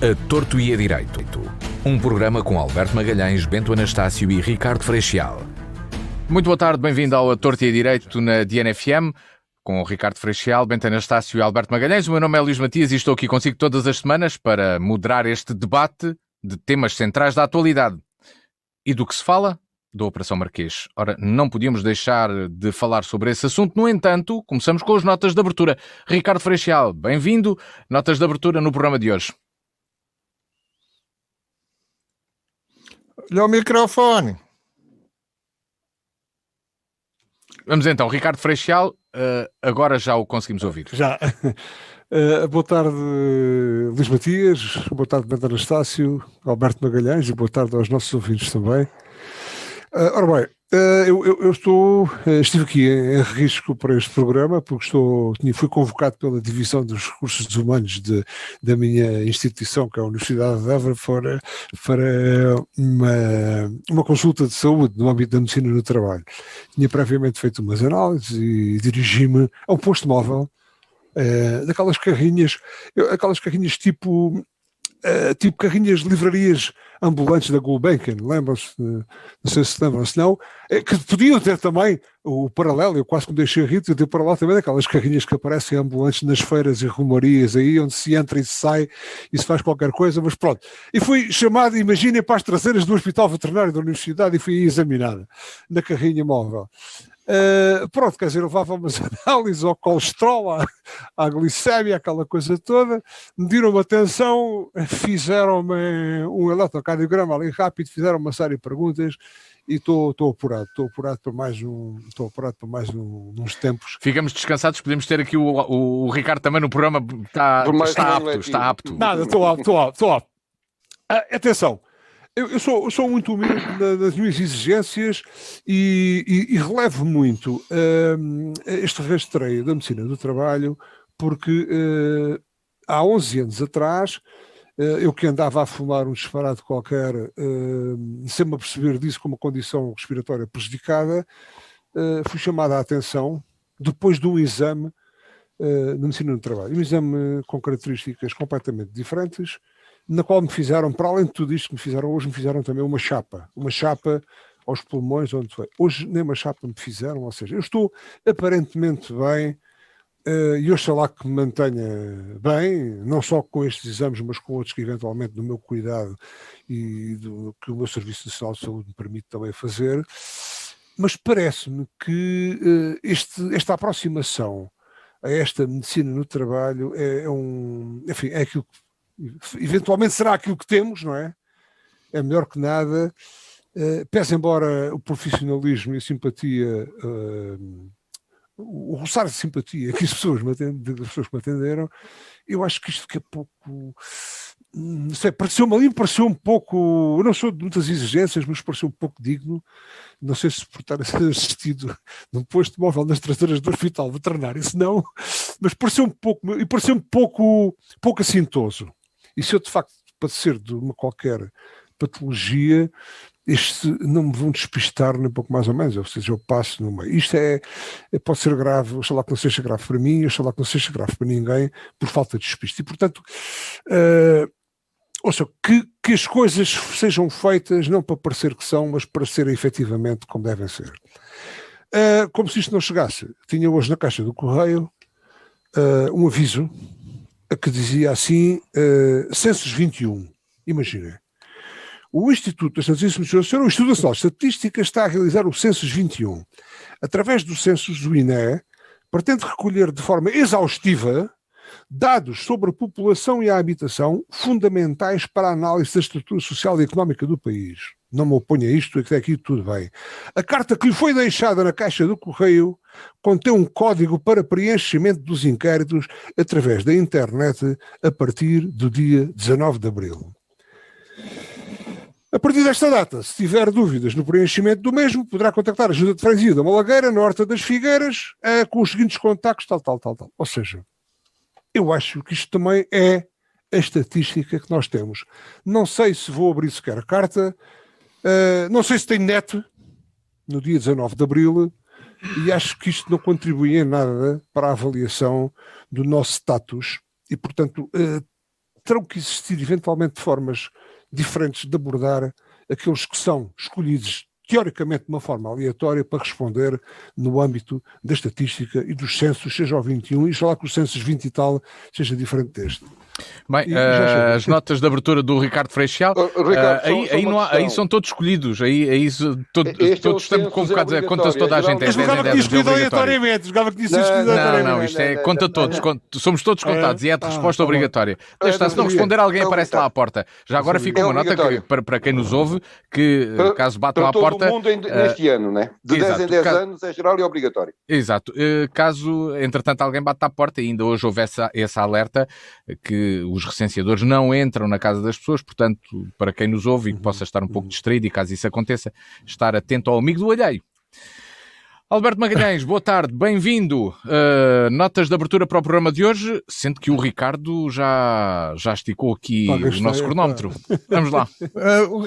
A Torto e a Direito. Um programa com Alberto Magalhães, Bento Anastácio e Ricardo Freixal. Muito boa tarde, bem-vindo ao A Torto e a Direito na DNFM, com o Ricardo Freixal, Bento Anastácio e Alberto Magalhães. O meu nome é Luís Matias e estou aqui consigo todas as semanas para moderar este debate de temas centrais da atualidade. E do que se fala? Da Operação Marquês. Ora, não podíamos deixar de falar sobre esse assunto. No entanto, começamos com as notas de abertura. Ricardo Freixal, bem-vindo. Notas de abertura no programa de hoje. Olha o microfone. Vamos então, Ricardo Freixal, agora já o conseguimos ouvir. Já. Boa tarde, Luís Matias, boa tarde, Bento Anastácio, Alberto Magalhães, e boa tarde aos nossos ouvintes também. Ora bem, eu estive aqui em risco para este programa, porque fui convocado pela Divisão dos Recursos Humanos da minha instituição, que é a Universidade de Évora, para uma consulta de saúde no âmbito da medicina no trabalho. Tinha previamente feito umas análises e dirigi-me a um posto móvel, daquelas carrinhas, tipo carrinhas de livrarias ambulantes da Gulbenkian, lembram-se? Não sei se lembram, se não, que podiam ter também o paralelo, eu quase que me deixei rir, de ter o paralelo também daquelas carrinhas que aparecem ambulantes nas feiras e romarias, aí onde se entra e se sai e se faz qualquer coisa, mas pronto. E fui chamado, imaginem, para as traseiras do Hospital Veterinário da Universidade e fui examinado na carrinha móvel. Pronto, quer dizer, eu levava umas análises ao colesterol, à glicémia, aquela coisa toda, mediram-me a tensão, fizeram-me um eletrocardiograma ali rápido, fizeram uma série de perguntas e estou apurado por mais uns tempos. Ficamos descansados, podemos ter aqui o Ricardo também no programa, está apto. Nada, estou apto. Atenção. Eu sou muito humilde nas minhas exigências e relevo muito este rastreio da medicina do trabalho, porque há 11 anos atrás, eu que andava a fumar um disparate qualquer, sem me aperceber disso como uma condição respiratória prejudicada, fui chamado a atenção depois de um exame na medicina do trabalho. Um exame com características completamente diferentes, na qual me fizeram, para além de tudo isto que me fizeram hoje, me fizeram também uma chapa aos pulmões, onde foi. Hoje nem uma chapa me fizeram, ou seja, eu estou aparentemente bem, e oxalá que me mantenha bem, não só com estes exames, mas com outros que eventualmente do meu cuidado e do que o meu Serviço Nacional de Saúde me permite também fazer, mas parece-me que esta aproximação a esta medicina no trabalho enfim, é aquilo que eventualmente será aquilo que temos, não é? É melhor que nada. Pese embora o profissionalismo e a simpatia, o roçar de simpatia que as pessoas me atenderam, eu acho que isto que é pouco, não sei, pareceu um pouco, eu não sou de muitas exigências, mas pareceu um pouco digno, não sei se por estar assistido num posto móvel nas traseiras do Hospital Veterinário, se não, mas pareceu um pouco assintoso. E se eu de facto padecer de uma qualquer patologia, não me vão despistar nem pouco mais ou menos, ou seja, eu passo no meio. Isto pode ser grave, oxalá que não seja grave para mim, oxalá que não seja grave para ninguém, por falta de despiste. E portanto, que as coisas sejam feitas não para parecer que são, mas para serem efetivamente como devem ser. Como se isto não chegasse, tinha hoje na caixa do correio um aviso que dizia assim, Censos 21, imaginem. O Instituto das Estatísticas Nacional, o Instituto Nacional de Estatística está a realizar o Censos 21. Através do Censos do INE, pretende recolher de forma exaustiva dados sobre a população e a habitação fundamentais para a análise da estrutura social e económica do país. Não me oponho a isto, até aqui tudo bem. A carta que lhe foi deixada na caixa do correio contém um código para preenchimento dos inquéritos através da internet a partir do dia 19 de abril. A partir desta data, se tiver dúvidas no preenchimento do mesmo, poderá contactar a Junta de Freguesia da Malagueira, na Horta das Figueiras, com os seguintes contactos, tal. Ou seja, eu acho que isto também é a estatística que nós temos. Não sei se vou abrir sequer a carta, não sei se tem net no dia 19 de abril, e acho que isto não contribui em nada para a avaliação do nosso status e, portanto, terão que existir eventualmente formas diferentes de abordar aqueles que são escolhidos teoricamente de uma forma aleatória para responder no âmbito da estatística e dos censos, seja o 21, e já lá que os censos 20 e tal seja diferente deste. Bem, as notas de abertura do Ricardo Freixal, aí são todos escolhidos, todos estamos convocados, conta-se toda a gente. Jogava que escolhido aleatoriamente, Não, isto é, conta todos, somos todos contados e é de resposta obrigatória. Se não responder, alguém aparece lá à porta. Já agora fica uma nota para quem nos ouve, que caso batam à porta... Para todo o mundo neste ano, né? De 10 em 10 anos é geral e obrigatório. Exato. Caso, entretanto, alguém bata à porta, e ainda hoje houve essa alerta, que os recenseadores não entram na casa das pessoas, portanto, para quem nos ouve e que possa estar um pouco distraído, e caso isso aconteça, estar atento ao amigo do alheio. Alberto Magalhães, boa tarde, bem-vindo. Notas de abertura para o programa de hoje, sendo que o Ricardo já esticou aqui o nosso cronómetro. Vamos lá.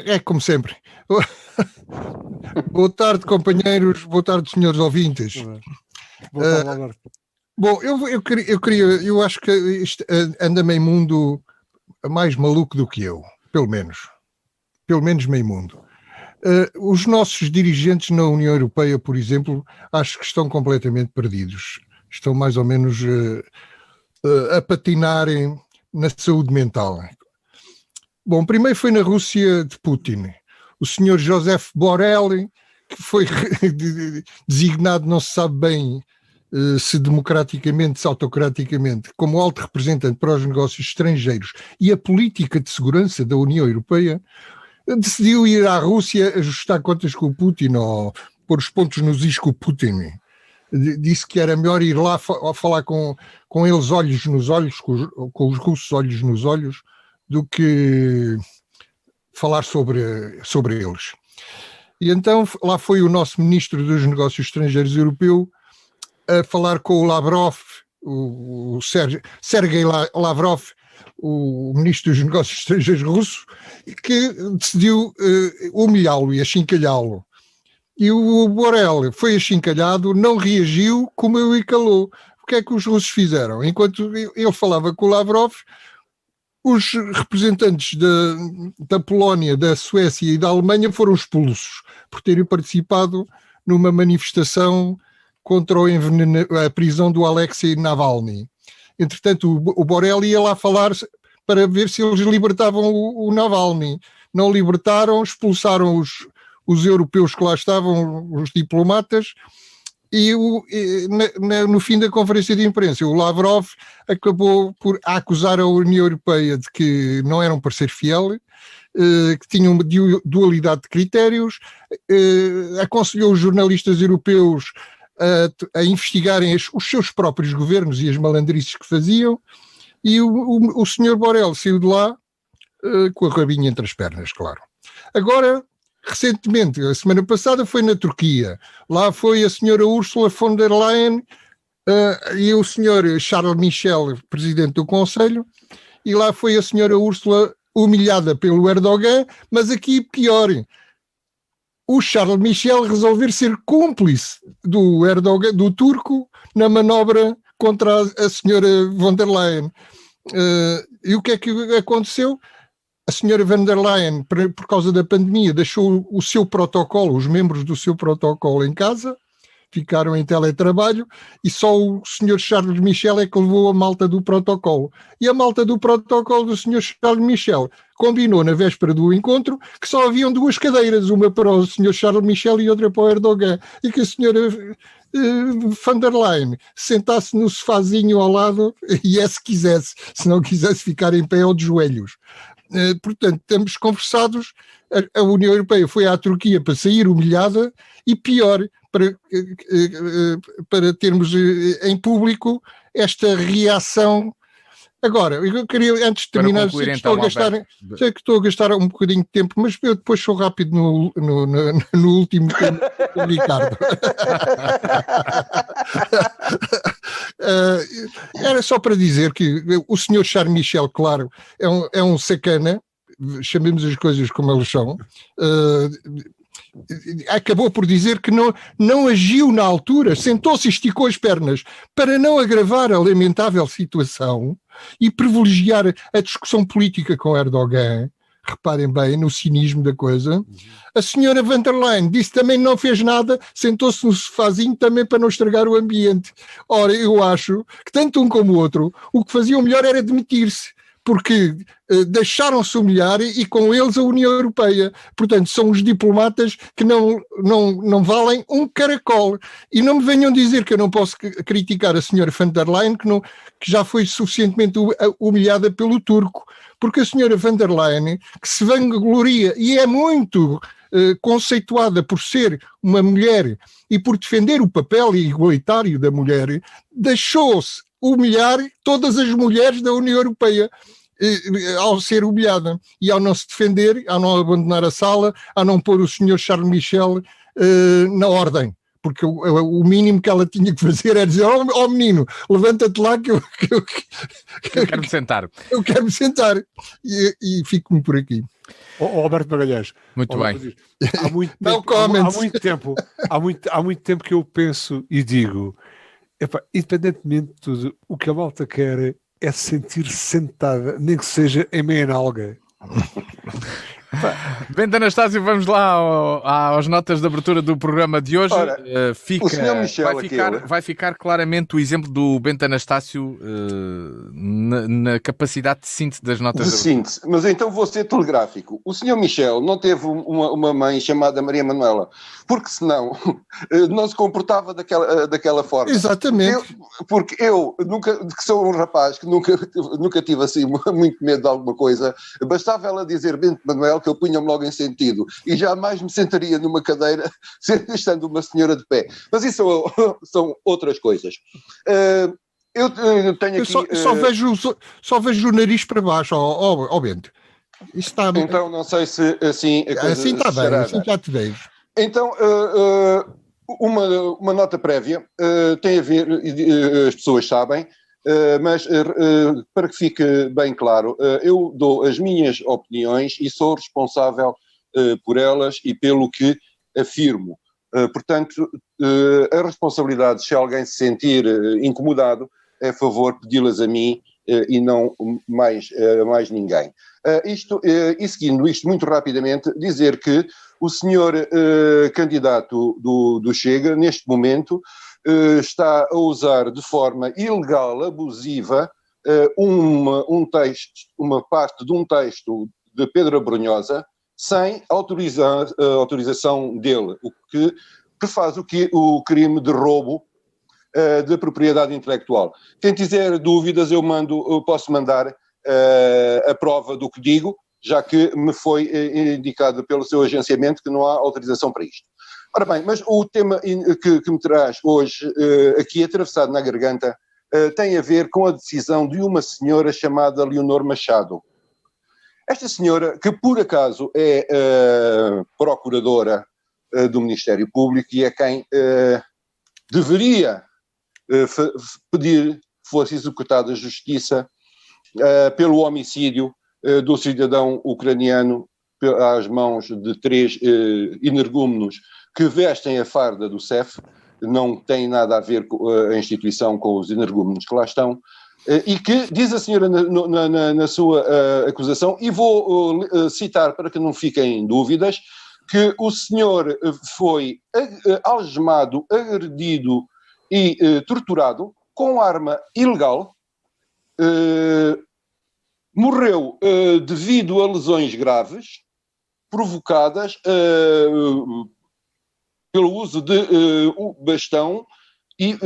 É como sempre. Boa tarde, companheiros, boa tarde, senhores ouvintes. Boa tarde, Alberto. Bom, eu acho que isto anda meio mundo mais maluco do que eu, pelo menos meio mundo. Os nossos dirigentes na União Europeia, por exemplo, acho que estão completamente perdidos. Estão mais ou menos a patinarem na saúde mental. Bom, primeiro foi na Rússia de Putin. O senhor Josep Borrell, que foi designado, não se sabe bem se democraticamente, se autocraticamente, como alto representante para os negócios estrangeiros e a política de segurança da União Europeia, decidiu ir à Rússia ajustar contas com o Putin ou pôr os pontos nos is com o Putin. Disse que era melhor ir lá falar com eles olhos nos olhos, com os russos olhos nos olhos, do que falar sobre eles. E então lá foi o nosso ministro dos Negócios Estrangeiros europeu a falar com o Lavrov, o Sergei Lavrov, o ministro dos Negócios Estrangeiros russo, que decidiu humilhá-lo e achincalhá-lo. E o Borrell foi achincalhado, não reagiu, comeu e calou. O que é que os russos fizeram? Enquanto ele falava com o Lavrov, os representantes da Polónia, da Suécia e da Alemanha foram expulsos por terem participado numa manifestação contra a prisão do Alexei Navalny. Entretanto, o Borrell ia lá falar para ver se eles libertavam o Navalny. Não libertaram, expulsaram os europeus que lá estavam, os diplomatas, e no fim da conferência de imprensa, o Lavrov acabou por acusar a União Europeia de que não era um parceiro fiel, que tinha uma dualidade de critérios, aconselhou os jornalistas europeus a investigarem os seus próprios governos e as malandrices que faziam, e o senhor Borrell saiu de lá com a rabinha entre as pernas, claro. Agora, recentemente, a semana passada, foi na Turquia. Lá foi a senhora Ursula von der Leyen e o senhor Charles Michel, presidente do Conselho, e lá foi a senhora Ursula humilhada pelo Erdogan, mas aqui pior, o Charles Michel resolver ser cúmplice do Erdogan, do turco, na manobra contra a senhora von der Leyen. E o que é que aconteceu? A senhora von der Leyen, por causa da pandemia, deixou o seu protocolo, os membros do seu protocolo em casa, ficaram em teletrabalho, e só o senhor Charles Michel é que levou a malta do protocolo. E a malta do protocolo do senhor Charles Michel combinou na véspera do encontro que só haviam duas cadeiras, uma para o senhor Charles Michel e outra para o Erdogan, e que a senhora von der Leyen sentasse no sofazinho ao lado, e se quisesse, se não quisesse ficar em pé ou de joelhos. Portanto, estamos conversados. A União Europeia foi à Turquia para sair humilhada, e pior, para termos em público esta reação. Agora, eu queria, antes de terminar, sei que estou a gastar um bocadinho de tempo, mas eu depois sou rápido no último tempo do Ricardo. Era só para dizer que o senhor Charles Michel, claro, é um sacana, chamemos as coisas como elas são. Acabou por dizer que não agiu na altura, sentou-se e esticou as pernas para não agravar a lamentável situação, e privilegiar a discussão política com Erdogan. Reparem bem no cinismo da coisa. A senhora van der Leyen disse também não fez nada, sentou-se no sofazinho também para não estragar o ambiente. Ora, eu acho que tanto um como o outro, o que faziam melhor era demitir-se, porque deixaram-se humilhar e com eles a União Europeia. Portanto, são os diplomatas que não valem um caracol. E não me venham dizer que eu não posso criticar a senhora van der Leyen, que já foi suficientemente humilhada pelo turco. Porque a senhora van der Leyen, que se vangloria e é muito conceituada por ser uma mulher e por defender o papel igualitário da mulher, deixou-se humilhar todas as mulheres da União Europeia ao ser humilhada e ao não se defender, ao não abandonar a sala, a não pôr o senhor Charles Michel na ordem. Porque o mínimo que ela tinha que fazer era dizer: ó menino, levanta-te lá que eu quero-me sentar. Eu quero-me sentar. E fico-me por aqui. Alberto Magalhães. Muito bem. Há muito tempo que eu penso e digo, independentemente de tudo, o que a malta quer é sentir-se sentada, nem que seja em meia nalga. Bento Anastácio, vamos lá às notas de abertura do programa de hoje. Ora, o senhor Michel vai ficar claramente o exemplo do Bento Anastácio na capacidade de síntese das notas de síntese. Mas então vou ser telegráfico. O senhor Michel não teve uma mãe chamada Maria Manuela, porque senão não se comportava daquela forma. Exatamente. Porque eu que sou um rapaz que nunca tive assim muito medo de alguma coisa, bastava ela dizer Bento Manuel que eu punha-me logo em sentido e jamais me sentaria numa cadeira estando uma senhora de pé. Mas isso são outras coisas. Eu tenho aqui... Só vejo o nariz para baixo, ó Bento. Está... Então não sei se assim... Assim está bem, assim já te vejo. Então, uma nota prévia tem a ver, as pessoas sabem, mas para que fique bem claro, eu dou as minhas opiniões e sou responsável por elas e pelo que afirmo. Portanto, a responsabilidade, se alguém se sentir incomodado, é favor pedi-las a mim e não mais ninguém. E seguindo isto muito rapidamente, dizer que o senhor candidato do Chega, neste momento, está a usar de forma ilegal, abusiva, uma parte de um texto de Pedro Abrunhosa sem autorização dele, o que faz o crime de roubo de propriedade intelectual. Quem tiver dúvidas, eu posso mandar a prova do que digo, já que me foi indicado pelo seu agenciamento que não há autorização para isto. Ora bem, mas o tema que me traz hoje aqui atravessado na garganta tem a ver com a decisão de uma senhora chamada Leonor Machado. Esta senhora, que por acaso é procuradora do Ministério Público e é quem deveria pedir que fosse executada a justiça pelo homicídio do cidadão ucraniano às mãos de 3 energúmenos que vestem a farda do CEF, não tem nada a ver com a instituição, com os energúmenos que lá estão, e que diz a senhora na sua acusação, e vou citar para que não fiquem dúvidas, que o senhor foi algemado, agredido e torturado com arma ilegal, morreu devido a lesões graves provocadas pelo uso de bastão e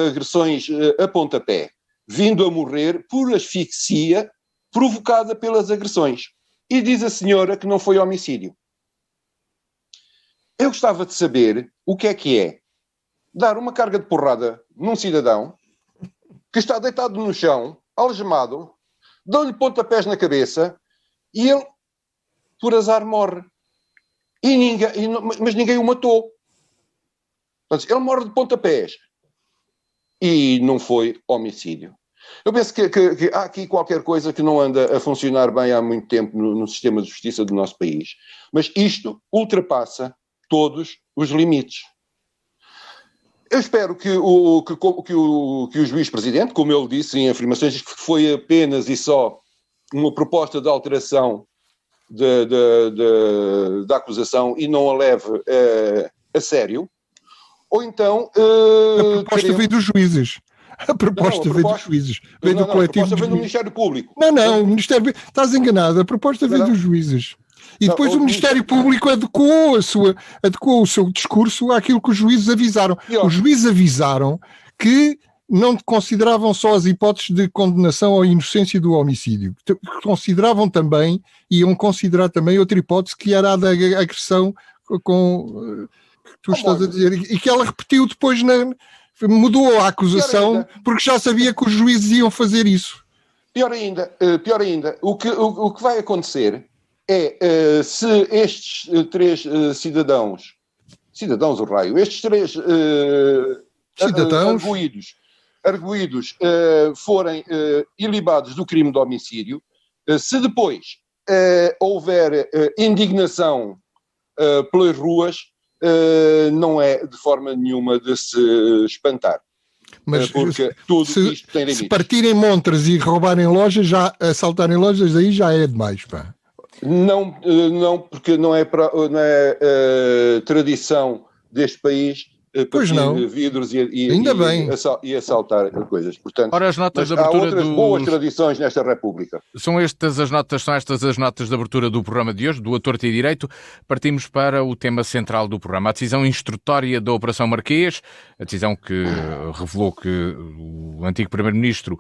agressões a pontapé, vindo a morrer por asfixia provocada pelas agressões. E diz a senhora que não foi homicídio. Eu gostava de saber o que é dar uma carga de porrada num cidadão que está deitado no chão, algemado, dão-lhe pontapés na cabeça e ele, por azar, morre. Mas ninguém o matou. Portanto, ele morre de pontapés. E não foi homicídio. Eu penso que há aqui qualquer coisa que não anda a funcionar bem há muito tempo no sistema de justiça do nosso país. Mas isto ultrapassa todos os limites. Eu espero que o juiz-presidente, como ele disse em afirmações, que foi apenas e só uma proposta de alteração da acusação e não a leve a sério, ou então... a proposta veio dos juízes. A proposta veio dos juízes. Veio do coletivo. A proposta veio do Ministério Público. Não, o Ministério... Estás enganado. A proposta veio dos juízes. E depois o Ministério Público adequou o seu discurso àquilo que os juízes avisaram. Os juízes avisaram que não consideravam só as hipóteses de condenação à inocência do homicídio. Consideravam também, iam considerar também outra hipótese, que era a da agressão que tu estás a dizer. E que ela repetiu depois, mudou a acusação, porque já sabia que os juízes iam fazer isso. Pior ainda, o que vai acontecer é, se estes três cidadãos, o raio, estes três arguídos forem ilibados do crime de homicídio, se depois houver indignação pelas ruas, não é de forma nenhuma de se espantar. Mas porque tudo isto tem limites. Se partirem montras e roubarem lojas, assaltarem lojas, aí já é demais, pá. Não, porque não é tradição deste país partir vidros e assaltar coisas. Portanto, ora, as notas de há abertura outras boas tradições nesta República. São estas as notas de abertura do programa de hoje, do A Torto e Direito. Partimos para o tema central do programa, a decisão instrutória da Operação Marquês, a decisão que revelou que o antigo Primeiro-Ministro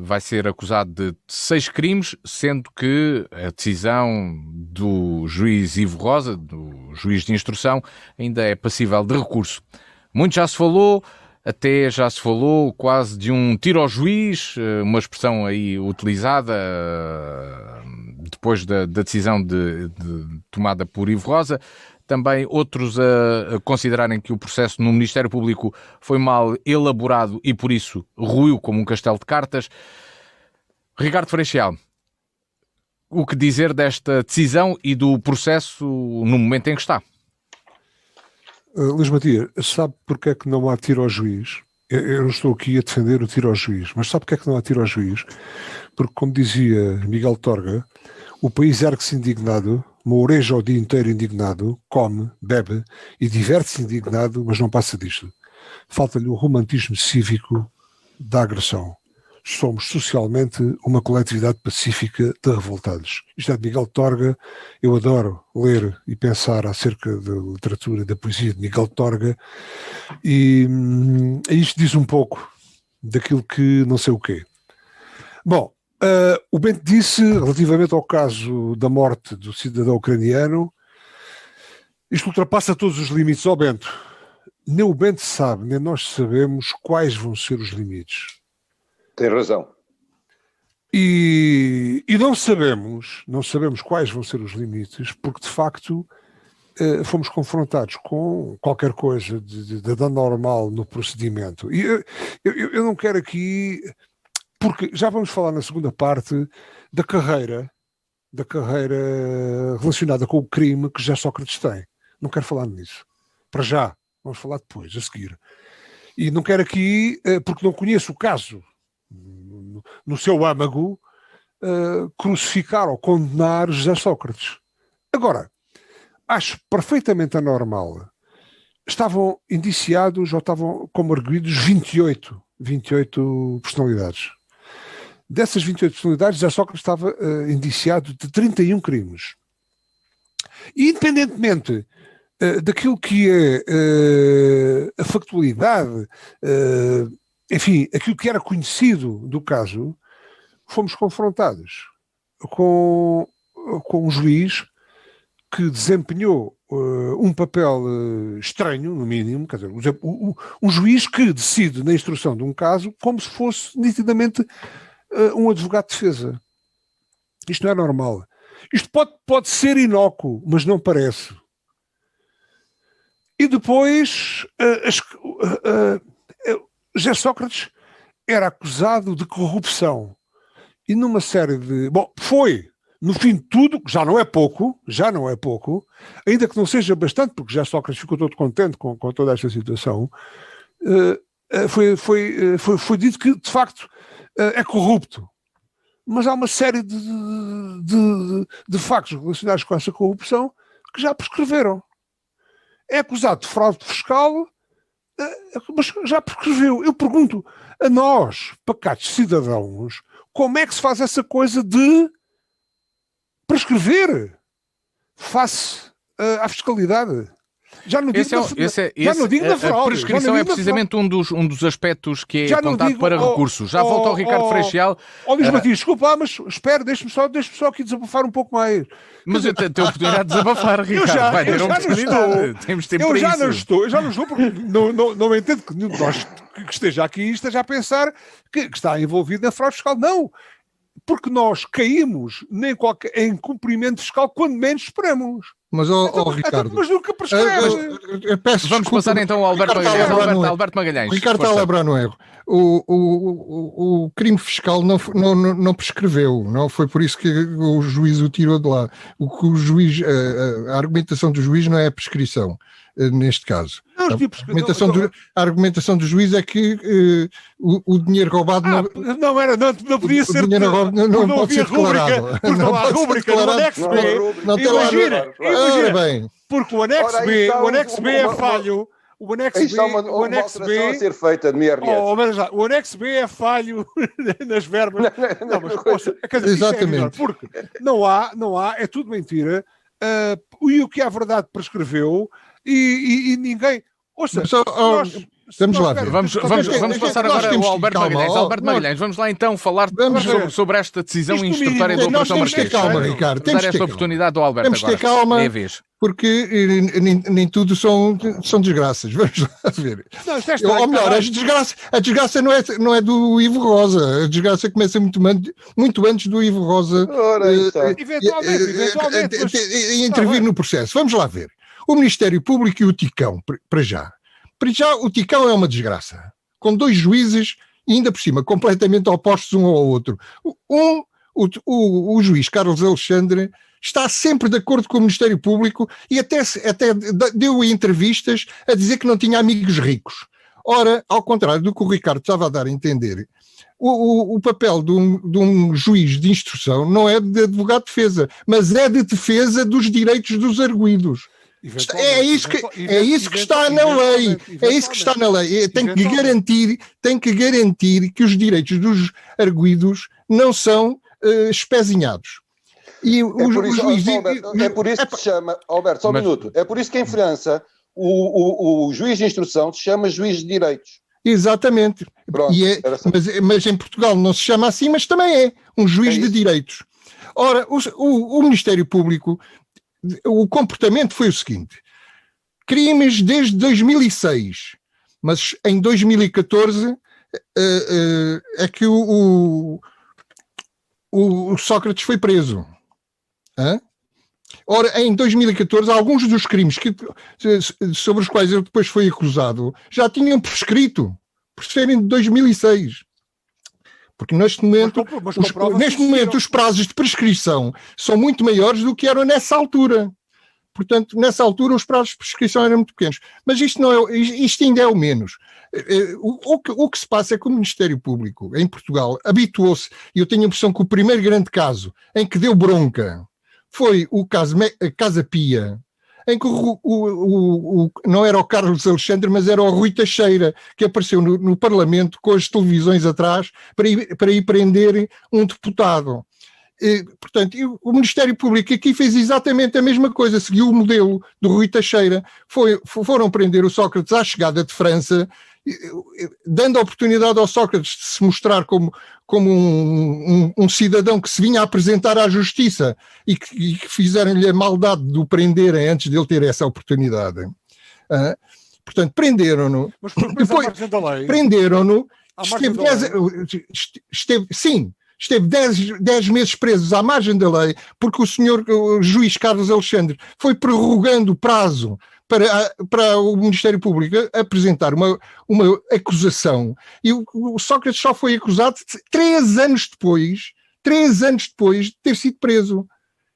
vai ser acusado de 6 crimes, sendo que a decisão do juiz Ivo Rosa, do juiz de instrução, ainda é passível de recurso. Muito já se falou, até já se falou quase de um tiro ao juiz, uma expressão aí utilizada depois da decisão tomada por Ivo Rosa. Também outros a considerarem que o processo no Ministério Público foi mal elaborado e por isso ruiu como um castelo de cartas. Ricardo Freixal, o que dizer desta decisão e do processo no momento em que está? Luís Matias, sabe porque é que não há tiro ao juiz? Eu não estou aqui a defender o tiro ao juiz, mas sabe porque é que não há tiro ao juiz? Porque, como dizia Miguel Torga, o país ergue-se indignado, moureja o dia inteiro indignado, come, bebe e diverte-se indignado, mas não passa disto. Falta-lhe o romantismo cívico da agressão. Somos socialmente uma coletividade pacífica de revoltados. Isto é de Miguel Torga. Eu adoro ler e pensar acerca da literatura e da poesia de Miguel Torga, e isto diz um pouco daquilo que não sei o quê. Bom, o Bento disse, relativamente ao caso da morte do cidadão ucraniano, isto ultrapassa todos os limites. Ó Bento, nem o Bento sabe, nem nós sabemos quais vão ser os limites. Tem razão. E não sabemos quais vão ser os limites, porque de facto fomos confrontados com qualquer coisa de anormal no procedimento. E eu não quero aqui, porque já vamos falar na segunda parte da carreira relacionada com o crime que José Sócrates tem. Não quero falar nisso. Para já. Vamos falar depois, a seguir. E não quero aqui, porque não conheço o caso no seu âmago, crucificar ou condenar José Sócrates. Agora, acho perfeitamente anormal. Estavam indiciados ou estavam como arguidos 28 personalidades. Dessas 28 personalidades, José Sócrates estava indiciado de 31 crimes. E, independentemente daquilo que é a factualidade, enfim, aquilo que era conhecido do caso, fomos confrontados com um juiz que desempenhou um papel estranho, no mínimo, quer dizer, um juiz que decide na instrução de um caso como se fosse nitidamente um advogado de defesa. Isto não é normal. Isto pode ser inócuo, mas não parece. E depois José Sócrates era acusado de corrupção e numa série de... Bom, foi, no fim de tudo, já não é pouco, ainda que não seja bastante, porque José Sócrates ficou todo contente com toda esta situação, foi dito que, de facto, é corrupto. Mas há uma série de factos relacionados com essa corrupção que já prescreveram. É acusado de fraude fiscal, mas já prescreveu. Eu pergunto a nós, pacatos cidadãos, como é que se faz essa coisa de prescrever face à fiscalidade? Já não digo da fraude. A prescrição é precisamente um dos aspectos que é apontado para recursos. Já volto ao Ricardo Freixal. Luís Matias, desculpa, mas espera, deixa-me só aqui desabafar um pouco mais. Mas eu tenho a oportunidade de desabafar, Ricardo. Vai ter uma oportunidade. Temos tempo para isso. Eu já não estou, porque não entendo que nenhum de nós que esteja aqui esteja a pensar que está envolvido na fraude fiscal. Não, porque nós caímos em cumprimento fiscal quando menos esperamos. Mas, Ricardo... Mas nunca prescreve. Vamos passar então ao Alberto Magalhães. Ricardo está a lembrar no erro. O crime fiscal não prescreveu. Não foi por isso que o juiz o tirou de lá. A argumentação do juiz não é a prescrição, neste caso. A argumentação do juiz é que o dinheiro roubado não podia ser. O dinheiro roubado não pode ser declarado. Porque não há rúbrica no anexo B. Imagina, porque o anexo B é falho. O anexo B a ser feita de IRS. O anexo B é falho nas verbas. Não, mas ouça, exatamente. Porque não há, é tudo mentira. E o que é verdade prescreveu e ninguém. Ouça, vamos lá ver. Vamos passar agora ao Alberto Magalhães. Alberto Magalhães, vamos lá então falar sobre esta decisão instrutória da Operação Marquês. Calma, Ricardo. Temos esta oportunidade ao Alberto agora. Temos que ter calma, é a vez. Porque nem tudo são desgraças. Vamos lá ver. Ou melhor, a desgraça não é do Ivo Rosa. A desgraça começa muito antes do Ivo Rosa eventualmente intervir no processo. Vamos lá ver. O Ministério Público e o Ticão, para já. Para já, o Ticão é uma desgraça. Com dois juízes, e ainda por cima, completamente opostos um ao outro. O juiz Carlos Alexandre está sempre de acordo com o Ministério Público e até deu entrevistas a dizer que não tinha amigos ricos. Ora, ao contrário do que o Ricardo estava a dar a entender, o papel de um juiz de instrução não é de advogado de defesa, mas é de defesa dos direitos dos arguidos. É isso que está na lei. É isso que está na lei. Tem que garantir que os direitos dos arguidos não são espezinhados. E é por isso que se chama, Alberto, só um minuto. É por isso que em França o juiz de instrução se chama juiz de direitos. Exatamente. Pronto, mas em Portugal não se chama assim, mas também é um juiz de direitos. Ora, o Ministério Público, o comportamento foi o seguinte: crimes desde 2006, mas em 2014 é que o Sócrates foi preso. Ora, em 2014, alguns dos crimes sobre os quais ele depois foi acusado já tinham prescrito, por serem de 2006. Porque neste momento os prazos de prescrição são muito maiores do que eram nessa altura. Portanto, nessa altura os prazos de prescrição eram muito pequenos. Mas isto ainda é o menos. O que se passa é que o Ministério Público em Portugal habituou-se, e eu tenho a impressão que o primeiro grande caso em que deu bronca foi o caso Casa Pia, em que não era o Carlos Alexandre, mas era o Rui Teixeira, que apareceu no Parlamento com as televisões atrás para ir prender um deputado. Portanto, o Ministério Público aqui fez exatamente a mesma coisa, seguiu o modelo do Rui Teixeira. Foram prender o Sócrates à chegada de França, dando a oportunidade ao Sócrates de se mostrar como um cidadão que se vinha a apresentar à justiça e que fizeram-lhe a maldade de o prenderem antes de ele ter essa oportunidade. Portanto, prenderam-no. Mas depois prenderam-no. Esteve 10 meses presos à margem da lei, porque o juiz Carlos Alexandre foi prorrogando o prazo para o Ministério Público apresentar uma acusação, e o Sócrates só foi acusado 3 anos depois de ter sido preso.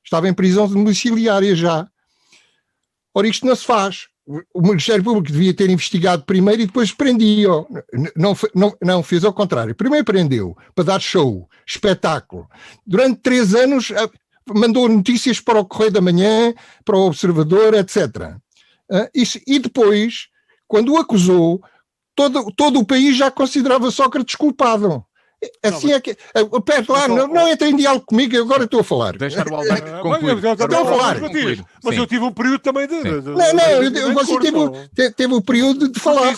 Estava em prisão domiciliária já. Ora, isto não se faz. o Ministério Público devia ter investigado primeiro e depois prendia-o. Não, fez ao contrário. Primeiro prendeu para dar show, espetáculo. Durante 3 anos mandou notícias para o Correio da Manhã, para o Observador, etc. E depois, quando o acusou, todo o país já considerava Sócrates culpado. Assim não, é que. Pera lá, não entra em diálogo comigo, agora estou a falar. Deixa o Alberto concluir. Estou a falar. Mas eu tive um período também de. Você teve um período de falar.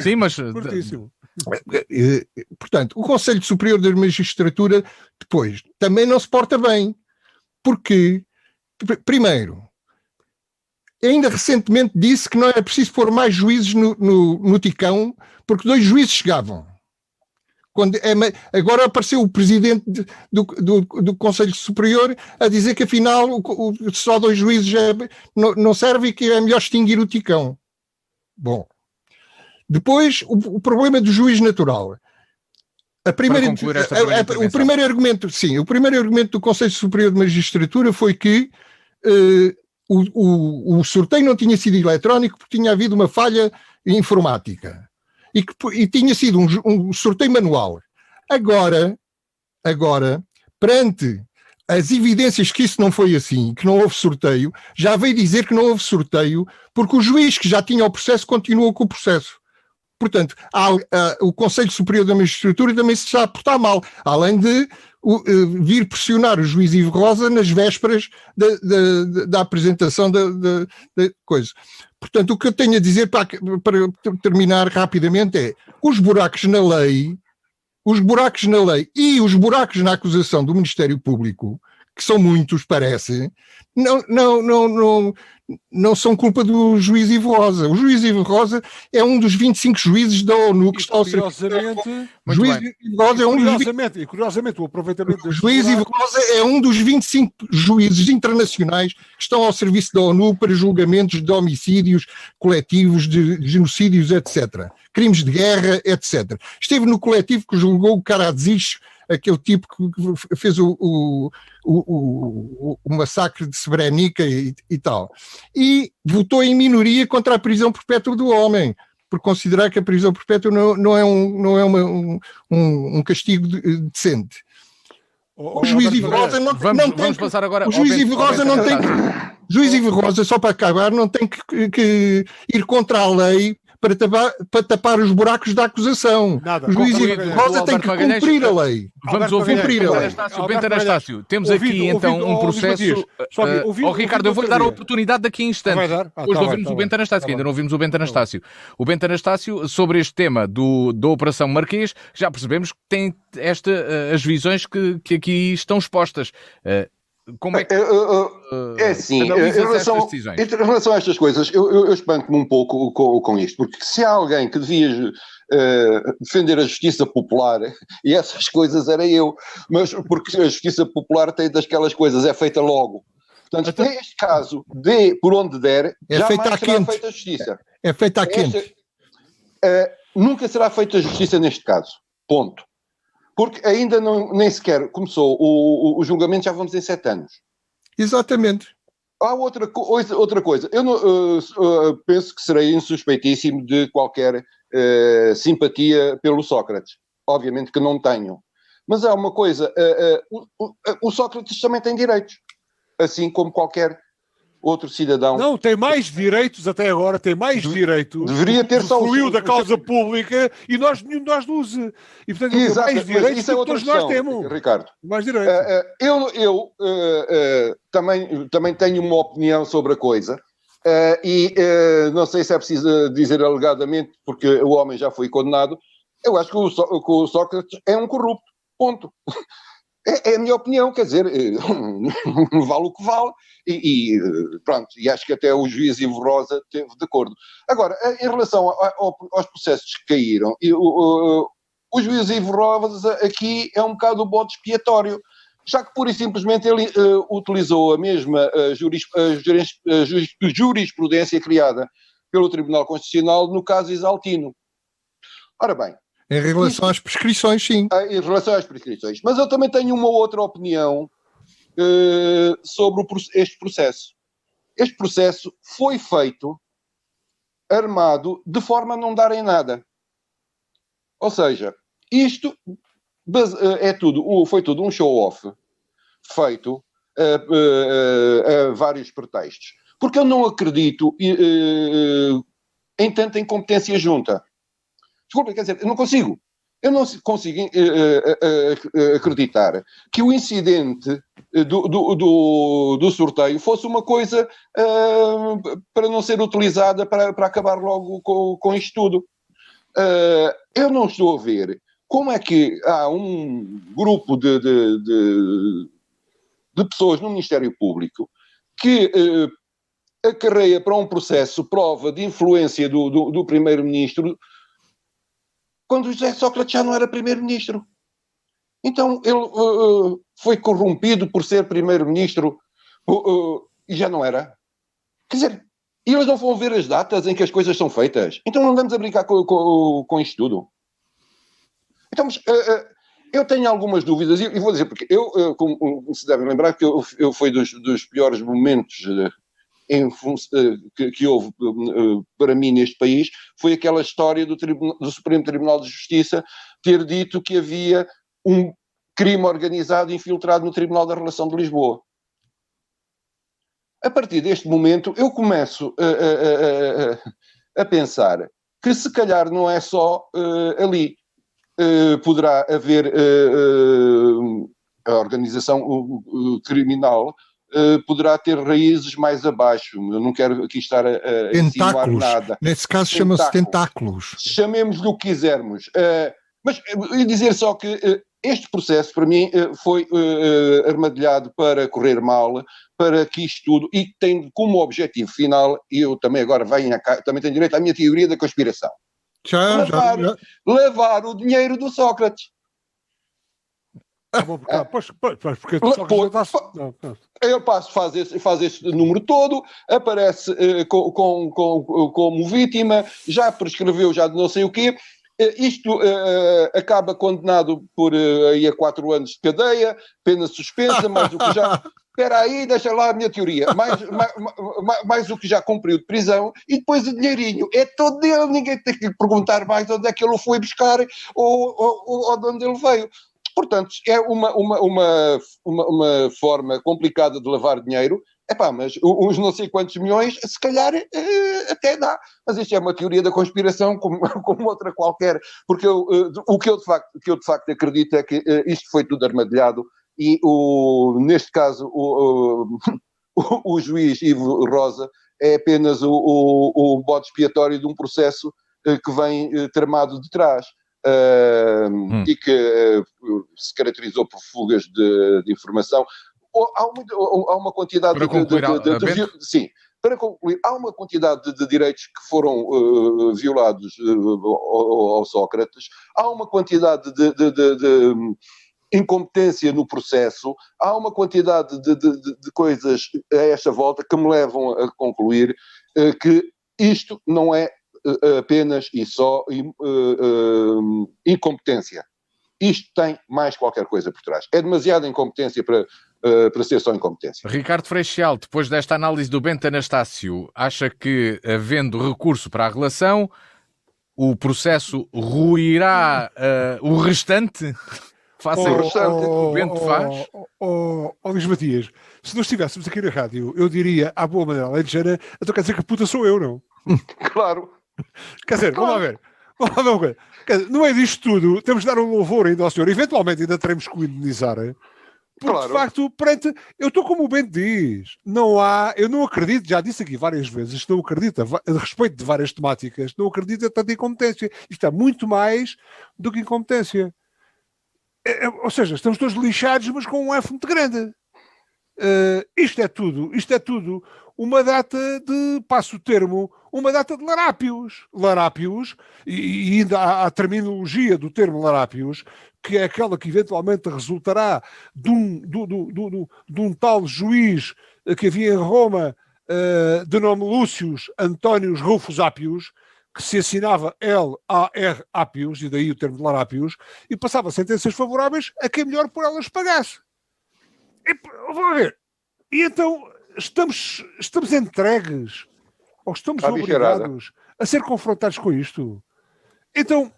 Sim, mas. Portanto, o Conselho Superior da Magistratura, depois, também não se porta bem. Porque, primeiro, ainda recentemente disse que não era preciso pôr mais juízes no Ticão, porque 2 juízes chegavam. Agora apareceu o presidente do Conselho Superior a dizer que afinal só 2 juízes não serve e que é melhor extinguir o Ticão. Bom, depois o problema do juiz natural. O primeiro argumento do Conselho Superior de Magistratura foi que o sorteio não tinha sido eletrónico porque tinha havido uma falha informática. E tinha sido um sorteio manual. Agora, perante as evidências que isso não foi assim, que não houve sorteio, já veio dizer que não houve sorteio porque o juiz que já tinha o processo continuou com o processo. Portanto, o Conselho Superior da Magistratura também se está a portar mal, além de vir pressionar o juiz Ivo Rosa nas vésperas da apresentação da coisa. Portanto, o que eu tenho a dizer para terminar rapidamente é os buracos na lei e os buracos na acusação do Ministério Público, que são muitos, parece, não são culpa do juiz Ivo Rosa. O juiz Ivo Rosa é um dos 25 juízes da ONU que está ao serviço. Curiosamente, o aproveitamento do juiz Ivo Rosa é um dos 25 juízes internacionais que estão ao serviço da ONU para julgamentos de homicídios coletivos, de genocídios, etc. Crimes de guerra, etc. Esteve no coletivo que julgou o Karadzic, aquele tipo que fez o massacre de Srebrenica e tal. E votou em minoria contra a prisão perpétua do homem, por considerar que a prisão perpétua não é um castigo decente. O juiz Ivo Rosa não tem. Passar agora. O juiz Ivo Rosa não tem. O juiz Ivo Rosa, só para acabar, não tem que ir contra a lei para tapar os buracos da acusação. Nada. O juiz Ivo Rosa tem que cumprir a lei. Vamos ouvir o Bento Anastácio. Temos aqui então um processo. Ricardo, eu vou-lhe dar a oportunidade daqui a instantes. Depois de ouvirmos o Bento Anastácio, que ainda não ouvimos o Bento Anastácio. O Bento Anastácio, sobre este tema da Operação Marquês, já percebemos que tem as visões que aqui estão expostas. Como é que é assim, em relação a estas coisas, eu espanto-me um pouco com isto, porque se há alguém que devia defender a justiça popular, e essas coisas era eu, mas porque a justiça popular tem daquelas coisas, é feita logo. Portanto, neste caso, por onde der, jamais será feita a justiça. É feita a quente. Nunca será feita a justiça neste caso. Ponto. Porque ainda nem sequer começou o julgamento, já vamos em 7 anos. Exatamente. Há outra coisa. Eu penso que serei insuspeitíssimo de qualquer simpatia pelo Sócrates. Obviamente que não tenho. Mas há uma coisa. O Sócrates também tem direitos. Assim como qualquer outro cidadão. Não, tem mais direitos até agora, tem mais direitos. Deveria ter só o da causa pública e nenhum de nós usa. E portanto, tem mais direitos isso é outra que nós temos. Ricardo. Mais direitos. Eu também tenho uma opinião sobre a coisa. E não sei se é preciso dizer alegadamente, porque o homem já foi condenado. Eu acho que o Sócrates é um corrupto. Ponto. É a minha opinião, quer dizer, vale o que vale, e pronto, e acho que até o juiz Ivo Rosa esteve de acordo. Agora, em relação aos processos que caíram, o juiz Ivo Rosa aqui é um bocado o bode expiatório, já que pura e simplesmente ele utilizou a mesma jurisprudência criada pelo Tribunal Constitucional no caso Isaltino. Ora bem, em relação às prescrições, sim. Em relação às prescrições. Mas eu também tenho uma outra opinião sobre este processo. Este processo foi feito armado de forma a não dar em nada. Ou seja, isto foi tudo um show-off feito a vários pretextos. Porque eu não acredito em tanta incompetência junta. Desculpa, quer dizer, eu não consigo acreditar que o incidente do sorteio fosse uma coisa para não ser utilizada para acabar logo com isto tudo. Eu não estou a ver como é que há um grupo de pessoas no Ministério Público que acarreia para um processo prova de influência do Primeiro-Ministro quando o José Sócrates já não era Primeiro-Ministro. Então ele foi corrompido por ser Primeiro-Ministro e já não era. Quer dizer, e eles não vão ver as datas em que as coisas são feitas. Então não andamos a brincar com isto tudo. Então, eu tenho algumas dúvidas, e vou dizer porque como se devem lembrar, que eu fui dos piores momentos que houve para mim neste país, foi aquela história do Supremo Tribunal de Justiça ter dito que havia um crime organizado infiltrado no Tribunal da Relação de Lisboa. A partir deste momento, eu começo a pensar que se calhar não é só ali. Poderá haver a organização criminal poderá ter raízes mais abaixo. Eu não quero aqui estar a insinuar nada. Nesse caso chama-se tentáculos. Chamemos-lhe o que quisermos. Mas eu dizer só que este processo, para mim, foi armadilhado para correr mal, para que isto tudo, e tem como objetivo final, e eu também agora também tenho direito à minha teoria da conspiração. Levar o dinheiro do Sócrates. Porque ele faz esse número todo, aparece como vítima, já prescreveu já de não sei o quê. Isto acaba condenado por aí a 4 anos de cadeia, pena suspensa, mais o que já... Espera aí, deixa lá a minha teoria. Mais o que já cumpriu de prisão, e depois o dinheirinho. É todo dele, ninguém tem que lhe perguntar mais onde é que ele o foi buscar ou de onde ele veio. Portanto, é uma forma complicada de lavar dinheiro. Mas uns não sei quantos milhões, se calhar até dá. Mas isto é uma teoria da conspiração como outra qualquer. Porque o que eu de facto acredito é que isto foi tudo armadilhado e, neste caso, o juiz Ivo Rosa é apenas o bode expiatório de um processo que vem tramado de trás. E que se caracterizou por fugas de informação. Há uma quantidade sim, para concluir, há uma quantidade de direitos que foram violados ao Sócrates, há uma quantidade de incompetência no processo, há uma quantidade de coisas a esta volta que me levam a concluir que isto não é apenas e só incompetência. Isto tem mais qualquer coisa por trás. É demasiada incompetência para ser só incompetência. Ricardo Freixal, depois desta análise do Bento Anastácio, acha que, havendo recurso para a relação, o processo ruirá o restante? Faça o restante que o Bento faz? Luís Matias, se nós estivéssemos aqui na rádio, eu diria, à boa maneira alentejana, então quer dizer que a puta sou eu, não? Claro. Quer dizer, vamos lá ver. No meio disto tudo, temos de dar um louvor ainda ao senhor. Eventualmente ainda teremos que o indenizar. Porque, claro, de facto, eu estou como o Bento diz. Eu não acredito, já disse aqui várias vezes, não acredito, a respeito de várias temáticas, não acredito em tanta incompetência. Isto é muito mais do que incompetência. Ou seja, estamos todos lixados, mas com um F muito grande. Isto é tudo uma data de, passo o termo, uma data de larápios. Larápios, e ainda há a terminologia do termo larápios, que é aquela que eventualmente resultará de um tal juiz que havia em Roma, de nome Lúcius Antônios Rufus Appius, que se assinava L.A.R. Appius, e daí o termo de larápios, e passava sentenças favoráveis a quem melhor por elas pagasse. Vamos ver. E então estamos entregues, ou estamos obrigados a ser confrontados com isto. Então,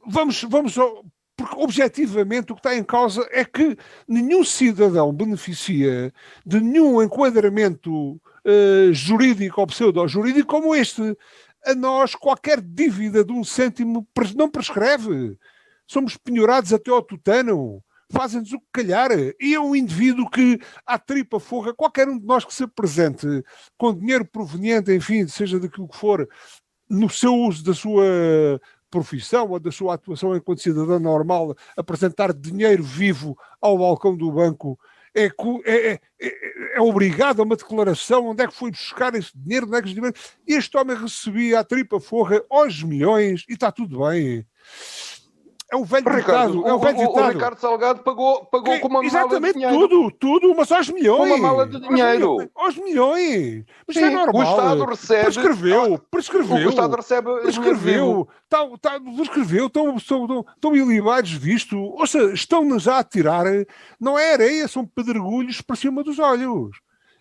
vamos porque objetivamente o que está em causa é que nenhum cidadão beneficia de nenhum enquadramento jurídico ou pseudo-jurídico como este. A nós, qualquer dívida de 1 cêntimo não prescreve. Somos penhorados até ao tutano. Fazem-nos o que calhar. E é um indivíduo que, à tripa forra, qualquer um de nós que se apresente com dinheiro proveniente, enfim, seja daquilo que for, no seu uso da sua profissão ou da sua atuação enquanto cidadão normal, apresentar dinheiro vivo ao balcão do banco, é obrigado a uma declaração onde é que foi buscar esse dinheiro, onde é que esse dinheiro... Este homem recebia a tripa forra aos milhões e está tudo bem. É o velho ditado. O Ricardo Salgado pagou com uma mala de dinheiro. Tudo, mas aos milhões. Com uma mala de dinheiro. Aos milhões. Mas sim, é normal. O Estado recebe... Prescreveu. O Estado recebe... Prescreveu. Estão ilibados visto. Ou seja, estão-nos a atirar. Não é areia, são pedregulhos para cima dos olhos.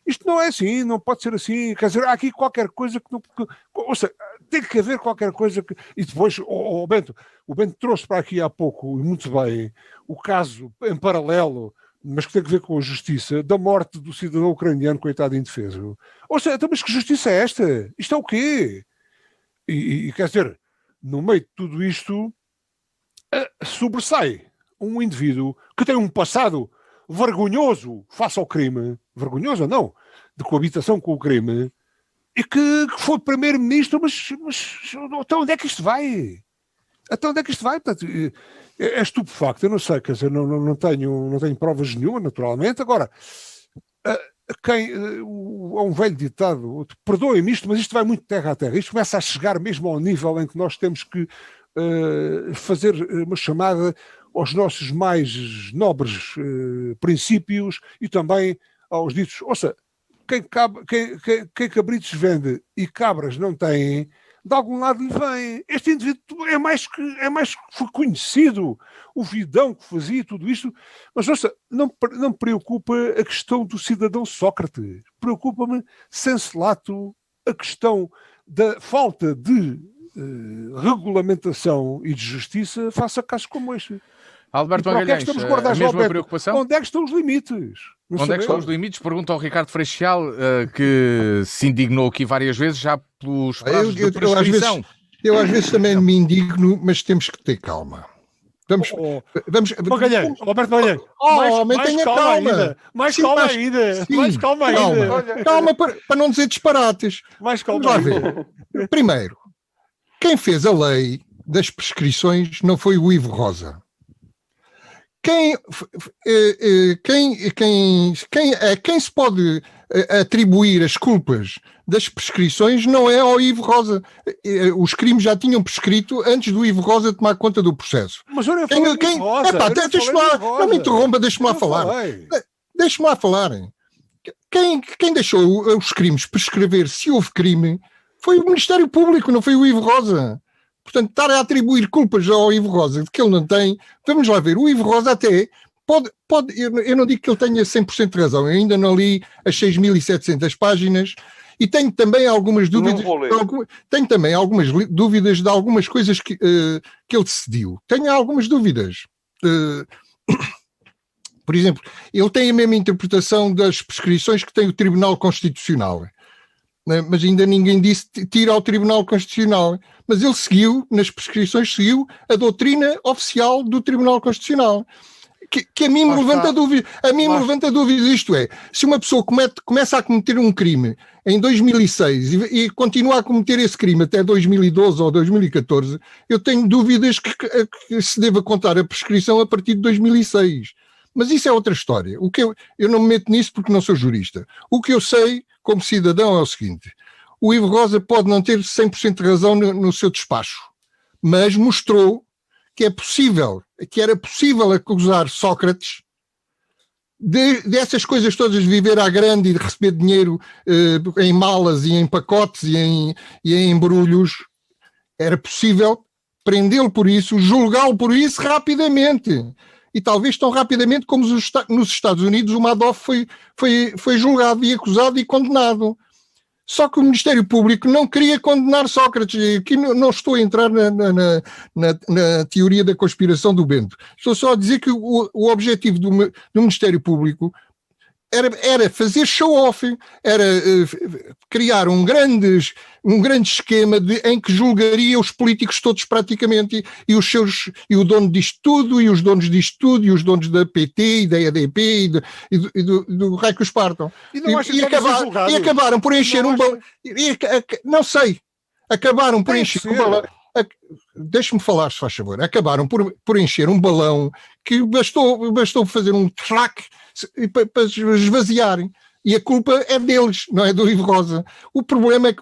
Isto não é assim, não pode ser assim. Quer dizer, há aqui qualquer coisa que não... Ou seja, tem que haver qualquer coisa que... E depois, o Bento trouxe para aqui há pouco, e muito bem, o caso em paralelo, mas que tem que ver com a justiça, da morte do cidadão ucraniano, coitado indefeso. Ou seja, então, mas que justiça é esta? Isto é o quê? E quer dizer, no meio de tudo isto, sobressai um indivíduo que tem um passado vergonhoso face ao crime, vergonhoso ou não, de coabitação com o crime, e que foi primeiro-ministro, mas até onde é que isto vai? Até onde é que isto vai? Portanto, é estupefacto, eu não sei, quer dizer, não tenho provas nenhuma, naturalmente. Agora, há um velho ditado, perdoem-me isto, mas isto vai muito terra a terra, isto começa a chegar mesmo ao nível em que nós temos que fazer uma chamada aos nossos mais nobres princípios e também aos ditos, ouça, quem cabritos vende e cabras não tem, de algum lado lhe vem. Este indivíduo é mais que conhecido, o vidão que fazia tudo isto, mas ouça, não preocupa a questão do cidadão Sócrates, preocupa-me, senselato, a questão da falta de regulamentação e de justiça face a casos como este. Alberto Magalhães, a mesma preocupação? Onde é que estão os limites? Onde é que estão os limites? Pergunta ao Ricardo Freixal, que se indignou aqui várias vezes já pelos prazos de prescrição. Eu às vezes também me indigno, mas temos que ter calma. Vamos Magalhães, Alberto Magalhães. Mantenha calma. Mais calma ainda. Calma para não dizer disparates. Mais calma ainda. Primeiro, quem fez a lei das prescrições não foi o Ivo Rosa. Quem se pode atribuir as culpas das prescrições não é ao Ivo Rosa. Os crimes já tinham prescrito antes do Ivo Rosa tomar conta do processo. Mas eu não falei do Ivo Rosa. Não me interrompa, deixe-me lá falar. Deixe-me lá falar. Quem deixou os crimes prescrever, se houve crime, foi o Ministério Público, não foi o Ivo Rosa. Portanto, estar a atribuir culpas ao Ivo Rosa de que ele não tem, vamos lá ver, o Ivo Rosa até pode eu não digo que ele tenha 100% de razão, eu ainda não li as 6.700 páginas e tenho também algumas dúvidas, de algumas coisas que ele decidiu. Tenho algumas dúvidas. Por exemplo, ele tem a mesma interpretação das prescrições que tem o Tribunal Constitucional. Mas ainda ninguém disse tira ao Tribunal Constitucional. Mas ele seguiu, nas prescrições, seguiu a doutrina oficial do Tribunal Constitucional. Que a mim me levanta dúvida. A mim me levanta dúvida, isto é, se uma pessoa começa a cometer um crime em 2006 e continua a cometer esse crime até 2012 ou 2014, eu tenho dúvidas que se deva contar a prescrição a partir de 2006. Mas isso é outra história. O que eu não me meto nisso porque não sou jurista. O que eu sei, como cidadão, é o seguinte. O Ivo Rosa pode não ter 100% de razão no seu despacho, mas mostrou que era possível acusar Sócrates dessas coisas todas de viver à grande e de receber dinheiro em malas e em pacotes e em embrulhos. Era possível prendê-lo por isso, julgá-lo por isso rapidamente. E talvez tão rapidamente como nos Estados Unidos o Madoff foi julgado e acusado e condenado. Só que o Ministério Público não queria condenar Sócrates. Aqui não estou a entrar na teoria da conspiração do Bento. Estou só a dizer que o objetivo do Ministério Público era fazer show-off, era criar um grande esquema em que julgaria os políticos todos praticamente, e o dono disto tudo, e os donos disto tudo, e os donos da PT, e da EDP, e do raio que os partam. E acabaram por encher um balão. Não sei. Acabaram por encher um balão. Deixe-me falar, se faz favor. Acabaram por encher um balão que bastou fazer um track para esvaziarem. E a culpa é deles, não é do Ivo Rosa. O problema é que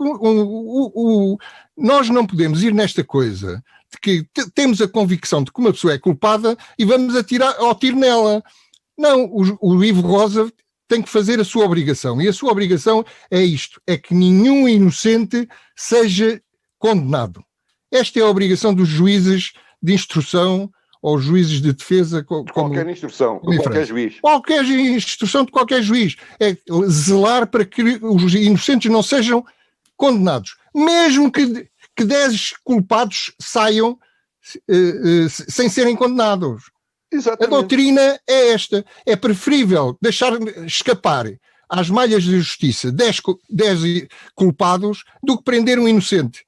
nós não podemos ir nesta coisa de que temos a convicção de que uma pessoa é culpada e vamos atirar ao tiro nela. Não, o Ivo Rosa tem que fazer a sua obrigação. E a sua obrigação é isto, é que nenhum inocente seja condenado. Esta é a obrigação dos juízes de instrução ou juízes de defesa. Qualquer instrução, de qualquer juiz. Qualquer instrução de qualquer juiz. É zelar para que os inocentes não sejam condenados. Mesmo que 10 culpados saiam sem serem condenados. Exatamente. A doutrina é esta. É preferível deixar escapar às malhas da justiça 10 culpados do que prender um inocente.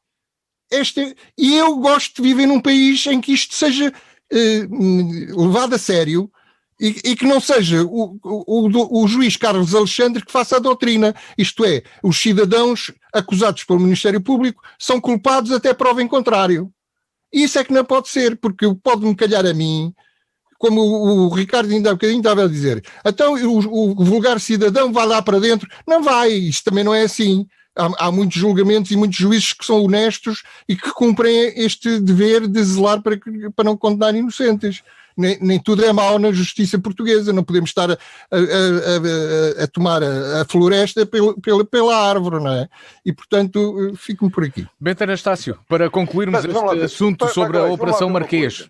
E eu gosto de viver num país em que isto seja levado a sério e que não seja o juiz Carlos Alexandre que faça a doutrina. Isto é, os cidadãos acusados pelo Ministério Público são culpados até prova em contrário. Isso é que não pode ser, porque pode-me calhar a mim, como o Ricardo ainda há bocadinho estava a dizer, então o vulgar cidadão vai lá para dentro. Não vai, isto também não é assim. Há muitos julgamentos e muitos juízes que são honestos e que cumprem este dever de zelar para não condenar inocentes. Nem tudo é mau na justiça portuguesa. Não podemos estar a tomar a floresta pela árvore, não é? E, portanto, fico-me por aqui. Bento Anastácio, para concluirmos este assunto sobre a Operação Marquês.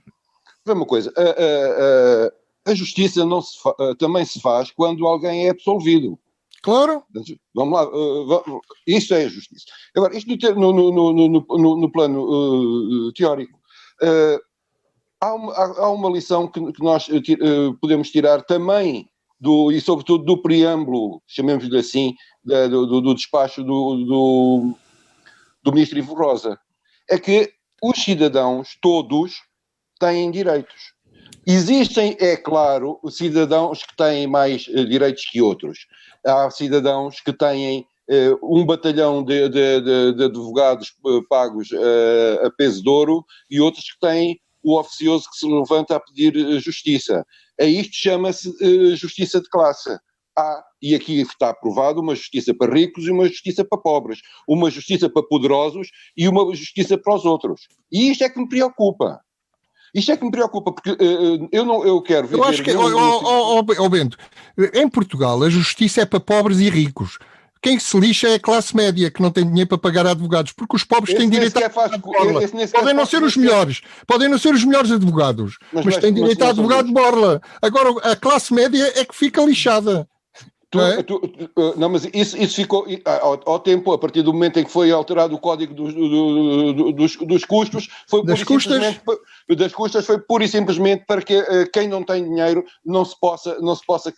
Vê uma coisa. A justiça também se faz quando alguém é absolvido. Claro. Vamos lá, isso é a justiça. Agora, isto no plano teórico, há uma lição que nós podemos tirar também, e sobretudo do preâmbulo, chamemos-lhe assim, do despacho do ministro Ivo Rosa, é que os cidadãos todos têm direitos. Existem, é claro, cidadãos que têm mais direitos que outros. Há cidadãos que têm um batalhão de advogados pagos a peso de ouro e outros que têm o oficioso que se levanta a pedir justiça. A isto chama-se justiça de classe. E aqui está aprovado, uma justiça para ricos e uma justiça para pobres, uma justiça para poderosos e uma justiça para os outros. E isto é que me preocupa. Isto é que me preocupa, porque eu quero viver... Eu acho que, Bento, em Portugal a justiça é para pobres e ricos. Quem se lixa é a classe média, que não tem dinheiro para pagar advogados, porque os pobres têm direito a advogado de borla. Podem não ser os melhores advogados, mas têm direito a advogado de borla. Agora, a classe média é que fica lixada. Não, mas isso ficou ao tempo, a partir do momento em que foi alterado o código dos custos, das custas foi pura e simplesmente para que quem não tem dinheiro não se possa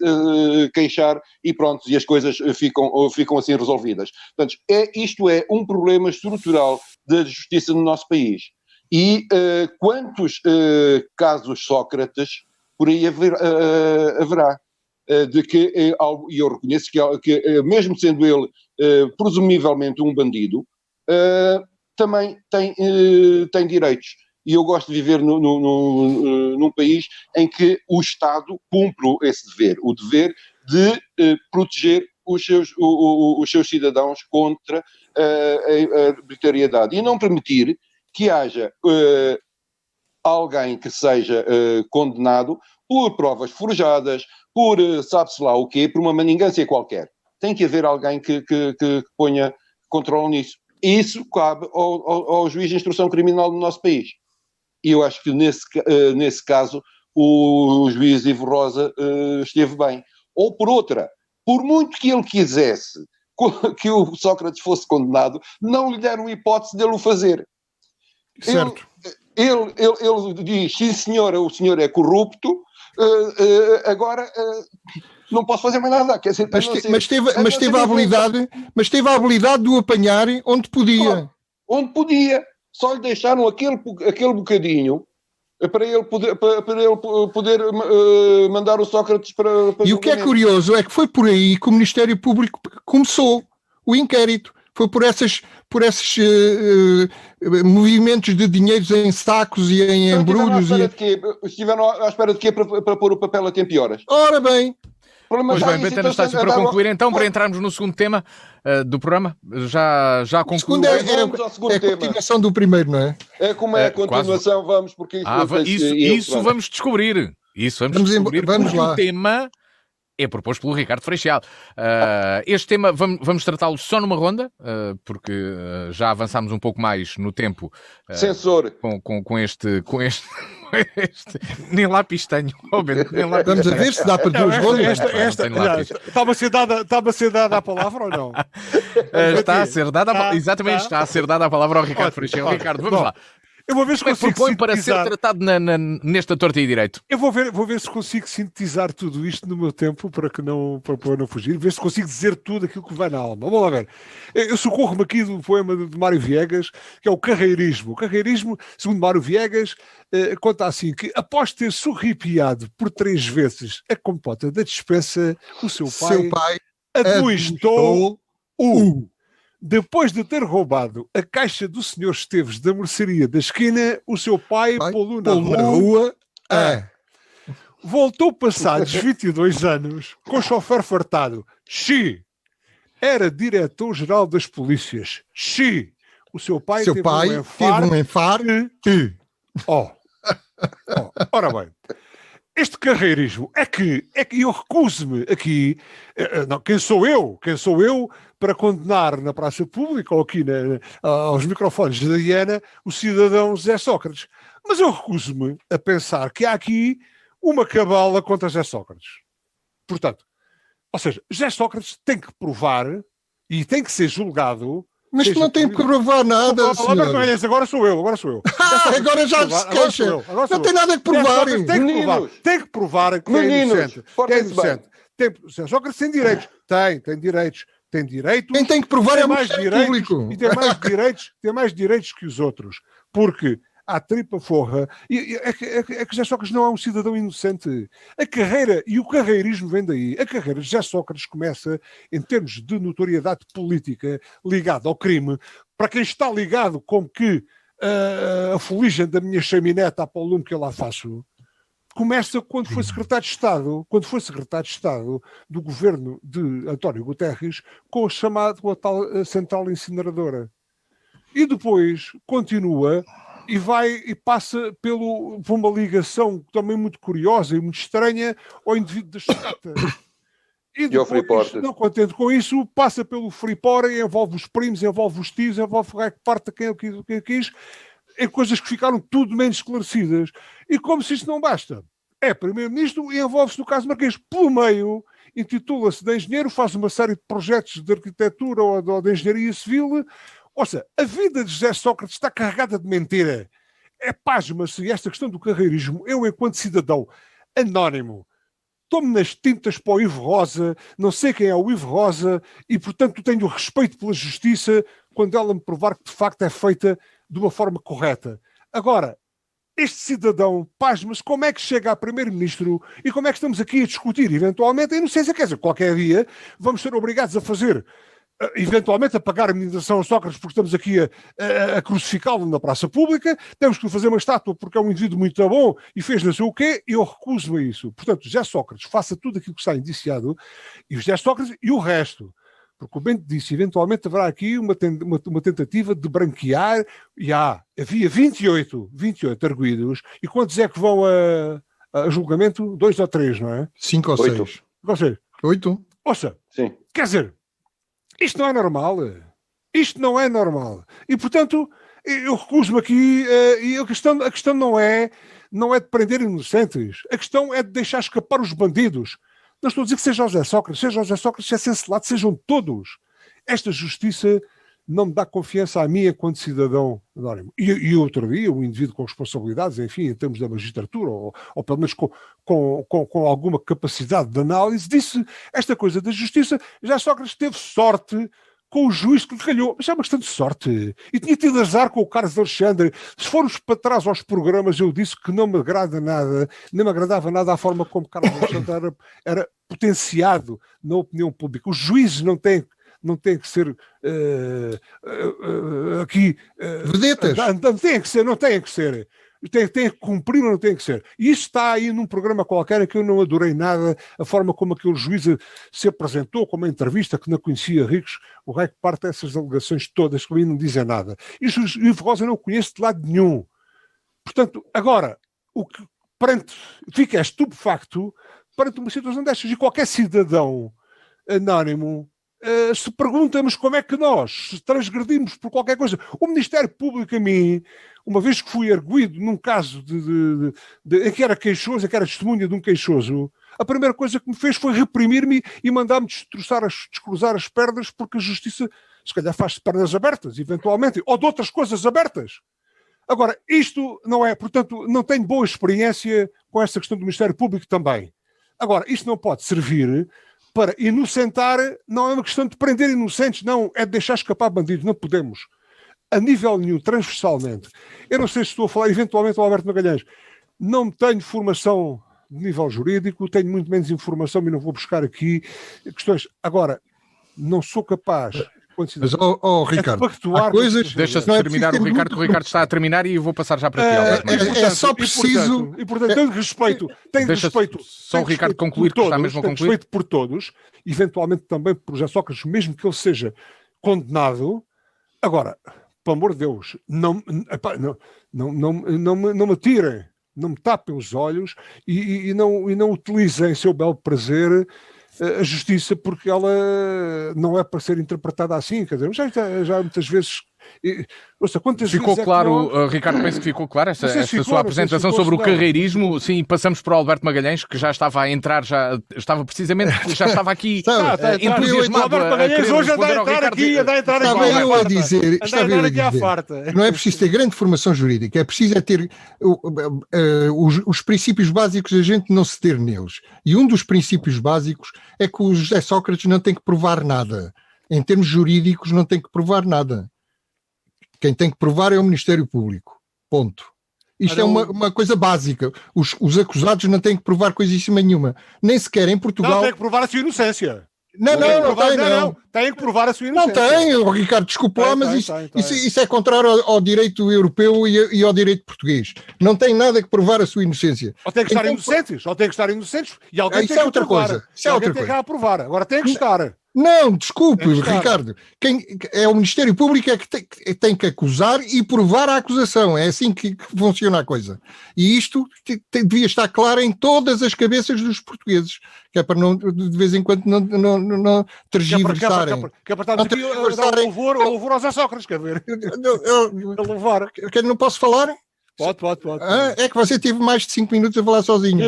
queixar e pronto, e as coisas ficam assim resolvidas. Portanto, isto é um problema estrutural da justiça no nosso país. E quantos casos Sócrates por aí haverá? De que, e eu reconheço que mesmo sendo ele presumivelmente um bandido, também tem direitos. E eu gosto de viver num país em que o Estado cumpre esse dever, o dever de proteger os seus cidadãos contra a arbitrariedade e não permitir que haja alguém que seja condenado por provas forjadas, por sabe-se lá o quê, por uma maningância qualquer. Tem que haver alguém que ponha controle nisso. E isso cabe ao juiz de instrução criminal do nosso país. E eu acho que nesse caso o juiz Ivo Rosa esteve bem. Ou por outra, por muito que ele quisesse que o Sócrates fosse condenado, não lhe deram hipótese dele o fazer. Certo. Ele diz, sim senhora, o senhor é corrupto, agora não posso fazer mais nada. Quer dizer, Mas teve a habilidade de o apanhar onde podia. Onde podia. Só lhe deixaram aquele bocadinho para ele poder mandar o Sócrates para e o que é curioso é que foi por aí que o Ministério Público começou o inquérito. Foi por esses movimentos de dinheiros em sacos e em embrulhos. Estiveram à espera de quê para pôr o papel a tempo e horas? Ora bem. Pois bem, Bento Anastácio, para concluir então, para entrarmos no segundo tema do programa, já concluímos. O segundo é a continuação do primeiro, não é? É como é a continuação, quase. Vamos, porque isso vamos descobrir. Vamos lá. O tema é proposto pelo Ricardo Freixal. Este tema vamos tratá-lo só numa ronda, porque já avançámos um pouco mais no tempo. Censor. Com este nem lá pistanho. Vamos a ver se dá para duas rondas. Estava a ser dada a palavra ou não? Está a ser dada está a ser dada a palavra ao Ricardo Freixal. Ricardo, vamos lá. Eu vou ver se consigo propõe para ser tratado nesta torta e direito. Eu vou ver se consigo sintetizar tudo isto no meu tempo para não fugir, ver se consigo dizer tudo aquilo que vai na alma. Vamos lá ver. Eu socorro-me aqui do poema de Mário Viegas, que é o Carreirismo. O Carreirismo, segundo Mário Viegas, conta assim que após ter sorripiado por 3 vezes a compota da despensa, o seu pai administrou depois de ter roubado a caixa do Sr. Esteves da mercearia da esquina, o seu pai pô-lo na rua. Voltou passados 22 anos com o chofer fartado. Era diretor-geral das polícias. O seu pai teve um enfarte. Ora bem. Este carreirismo é que eu recuso-me aqui, quem sou eu para condenar na praça pública ou aqui aos microfones da Diana o cidadão José Sócrates. Mas eu recuso-me a pensar que há aqui uma cabala contra José Sócrates. Portanto, ou seja, José Sócrates tem que provar e tem que ser julgado. Mas não tem que provar nada, senhor. Agora sou eu. Agora já se queixa. Não tem nada que provar. Tem que provar que é inocente. Sócrates tem direitos. Tem direito. Quem tem que provar é mais público. E tem mais direitos que os outros. Porque há tripa forra. É que José Sócrates não é um cidadão inocente. A carreira, e o carreirismo vem daí, a carreira de José Sócrates começa em termos de notoriedade política ligada ao crime. Para quem está ligado como que a fuligem da minha chamineta para o lume que eu lá faço, começa quando foi secretário de Estado do governo de António Guterres com a tal central incineradora. E depois continua e passa por uma ligação também muito curiosa e muito estranha ao indivíduo da chacata. E depois, não contente com isso, passa pelo Freeport e envolve os primos, envolve os tios, envolve o parte quem quis, em coisas que ficaram tudo menos esclarecidas. E como se isso não basta, é primeiro-ministro e envolve-se no caso Marquês. Pelo meio, intitula-se de engenheiro, faz uma série de projetos de arquitetura ou de engenharia civil. Ou seja, a vida de José Sócrates está carregada de mentira. Pasma-se esta questão do carreirismo. Eu, enquanto cidadão anónimo, tomo nas tintas para o Ivo Rosa, não sei quem é o Ivo Rosa, e, portanto, tenho respeito pela justiça quando ela me provar que, de facto, é feita de uma forma correta. Agora, este cidadão, pasma-se, como é que chega a primeiro-ministro e como é que estamos aqui a discutir, eventualmente, a inocência? Quer dizer, qualquer dia vamos ser obrigados a fazer, eventualmente a pagar a indenização a Sócrates porque estamos aqui a crucificá-lo na praça pública, temos que fazer uma estátua porque é um indivíduo muito bom e fez não sei o quê, e eu recuso-me a isso. Portanto, José Sócrates faça tudo aquilo que está indiciado, e o José Sócrates e o resto. Porque o Bento disse, eventualmente haverá aqui uma tentativa de branquear, e havia 28 arguidos, e quantos é que vão a julgamento? 2 ou 3, não é? 5 ou 6. 8. Ouça, sim. Quer dizer, isto não é normal. Isto não é normal. E, portanto, eu recuso-me aqui, e a questão não é de prender inocentes. A questão é de deixar escapar os bandidos. Não estou a dizer que seja o José Sócrates. Seja o José Sócrates, é Cencelato, sejam todos. esta justiça não me dá confiança a mim enquanto cidadão anónimo. E outro dia, um indivíduo com responsabilidades, enfim, em termos da magistratura, ou pelo menos com alguma capacidade de análise, disse esta coisa da justiça. Já Sócrates teve sorte com o juiz que lhe calhou, mas é bastante sorte. E tinha tido azar com o Carlos Alexandre. Se formos para trás aos programas, eu disse que não me agrada nada, nem me agradava nada a forma como Carlos Alexandre era potenciado na opinião pública. Os juízes não têm que ser aqui vedetas. Não têm que ser. Tem que cumprir ou não tem que ser. E isso está aí num programa qualquer em que eu não adorei nada a forma como aquele juiz se apresentou, como a entrevista que não conhecia Ricos, o rei que parte dessas alegações todas que a mim não dizem nada. E o Ivo Rosa eu não conheço de lado nenhum. Portanto, agora, o que fica estupefacto perante uma situação destas. E qualquer cidadão anónimo se pergunta-nos como é que nós transgredimos por qualquer coisa. O Ministério Público, a mim, uma vez que fui arguido num caso em que era queixoso, em que era testemunha de um queixoso, a primeira coisa que me fez foi reprimir-me e mandar-me descruzar as pernas, porque a justiça, se calhar, faz-se pernas abertas, eventualmente, ou de outras coisas abertas. Agora, isto não é, portanto, não tenho boa experiência com esta questão do Ministério Público também. Agora, isto não pode servir para inocentar, não é uma questão de prender inocentes, não, é de deixar escapar bandidos, não podemos. A nível nenhum, transversalmente. Eu não sei se estou a falar eventualmente ao Alberto Magalhães. Não tenho formação de nível jurídico, tenho muito menos informação e não vou buscar aqui questões. Agora, não sou capaz... Mas, Ricardo, há coisas... Deixa-se terminar o Ricardo, que o Ricardo está a terminar e eu vou passar já para ti, Alberto. É só preciso... E, portanto, tenho respeito. Só o Ricardo concluir, que está mesmo a concluir. Respeito por todos, eventualmente também por José Sócrates, mesmo que ele seja condenado. Agora, pelo amor de Deus, não me tirem, não me tapem os olhos e não utilizem em seu belo prazer a justiça, porque ela não é para ser interpretada assim, quer dizer, já muitas vezes... Ficou claro, Ricardo, penso que ficou claro esta sua apresentação sobre o carreirismo. Sim, passamos para o Alberto Magalhães, que já estava a entrar, já estava aqui entusiasmado. Alberto Magalhães hoje anda a entrar aqui, estava eu a dizer, não é preciso ter grande formação jurídica, é preciso ter os princípios básicos, a gente não se ter neles. E um dos princípios básicos é que o José Sócrates não tem que provar nada. Em termos jurídicos, não tem que provar nada. Quem tem que provar é o Ministério Público. Ponto. Isto é uma coisa básica. Os acusados não têm que provar coisíssima nenhuma. Nem sequer em Portugal... Não, tem que provar a sua inocência. Não tem. Tem que provar a sua inocência. Não tem, Ricardo, desculpa lá, mas isso é contrário ao direito europeu e ao direito português. Não tem nada que provar a sua inocência. Ou tem que estar inocentes, e alguém tem que outra coisa. Isso é outra coisa. Tem que provar. Agora tem que estar. Não, desculpe, Ricardo. É o Ministério Público que tem que acusar e provar a acusação. É assim que funciona a coisa. E isto devia estar claro em todas as cabeças dos portugueses, que é para não, de vez em quando não tergiversarem. Que é para estar aqui a dar louvor aos Sócrates, quer ver? Não posso falar? Pode. É que você teve mais de 5 minutos a falar sozinho.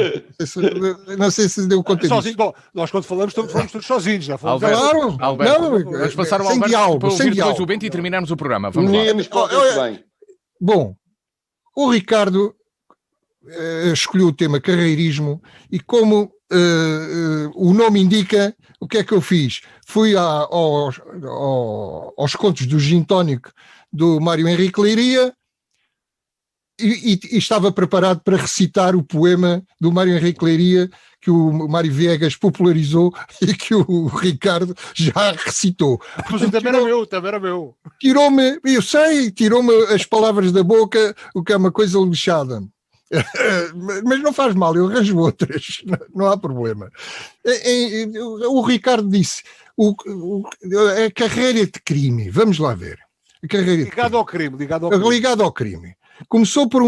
Não sei se deu conta disso. Bom, nós quando falamos todos sozinhos. Já falamos. Claro. Alberto, vamos passar ao Alberto para ouvir depois o Bento e terminarmos o programa. Vamos lá. Bom, o Ricardo escolheu o tema carreirismo e como o nome indica, o que é que eu fiz? Fui aos contos do Gin Tónico do Mário Henrique Leiria e estava preparado para recitar o poema do Mário Henrique Leiria que o Mário Viegas popularizou e que o Ricardo já recitou. Mas também era meu. Tirou-me as palavras da boca, o que é uma coisa lixada. Mas não faz mal, eu arranjo outras, não há problema. O Ricardo disse a carreira de crime, vamos lá ver. Ligado ao crime. Começou por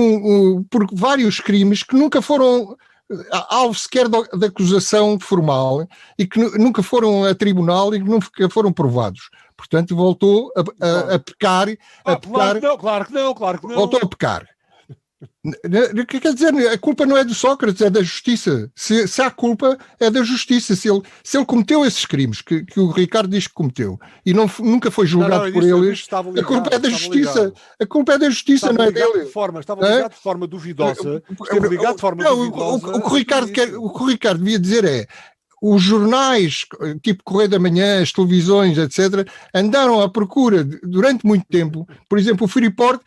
vários crimes que nunca foram alvo sequer de acusação formal e que nunca foram a tribunal e que nunca foram provados. Portanto, voltou a pecar. Claro que não. Voltou a pecar. Quer dizer, a culpa não é do Sócrates, é da justiça. Se há culpa, é da justiça. Se ele cometeu esses crimes que o Ricardo diz que cometeu e nunca foi julgado por eles, a culpa é da justiça. A culpa é da justiça, não é dele. Estava ligado de forma duvidosa. Esteve ligado de forma duvidosa. O que o Ricardo devia dizer é: os jornais, tipo Correio da Manhã, as televisões, etc., andaram à procura durante muito tempo. Por exemplo, o Freeport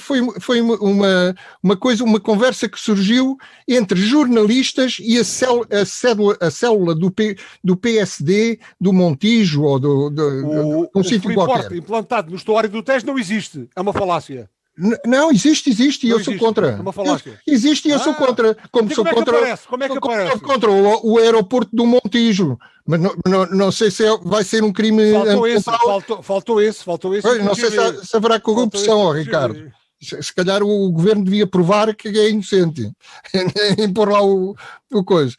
foi uma conversa que surgiu entre jornalistas e a célula do PSD, do Montijo ou de um sítio qualquer. Implantado no estuário do Tejo não existe. É uma falácia. Não, existe, e eu sou contra. É uma falácia. Existe e eu sou contra. Como é que aparece? Contra o aeroporto do Montijo. Mas não sei se vai ser um crime. Faltou esse. Não sei se haverá corrupção, Ricardo. Se calhar o governo devia provar que é inocente. Em pôr lá o coisa.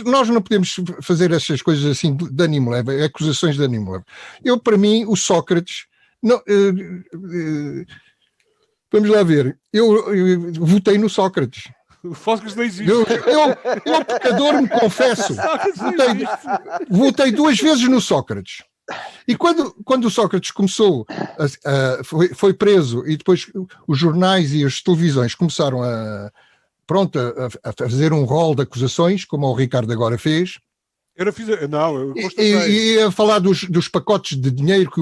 Nós não podemos fazer essas coisas assim de ânimo leve, acusações de ânimo leve. Para mim, o Sócrates. Não, vamos lá ver. Eu votei no Sócrates. O Sócrates não existe. Eu pecador, me confesso. Votei 2 vezes no Sócrates. E quando o Sócrates começou, foi preso e depois os jornais e as televisões começaram a fazer um rol de acusações, como o Ricardo agora fez. Eu não fiz. Não, eu e a falar dos pacotes de dinheiro que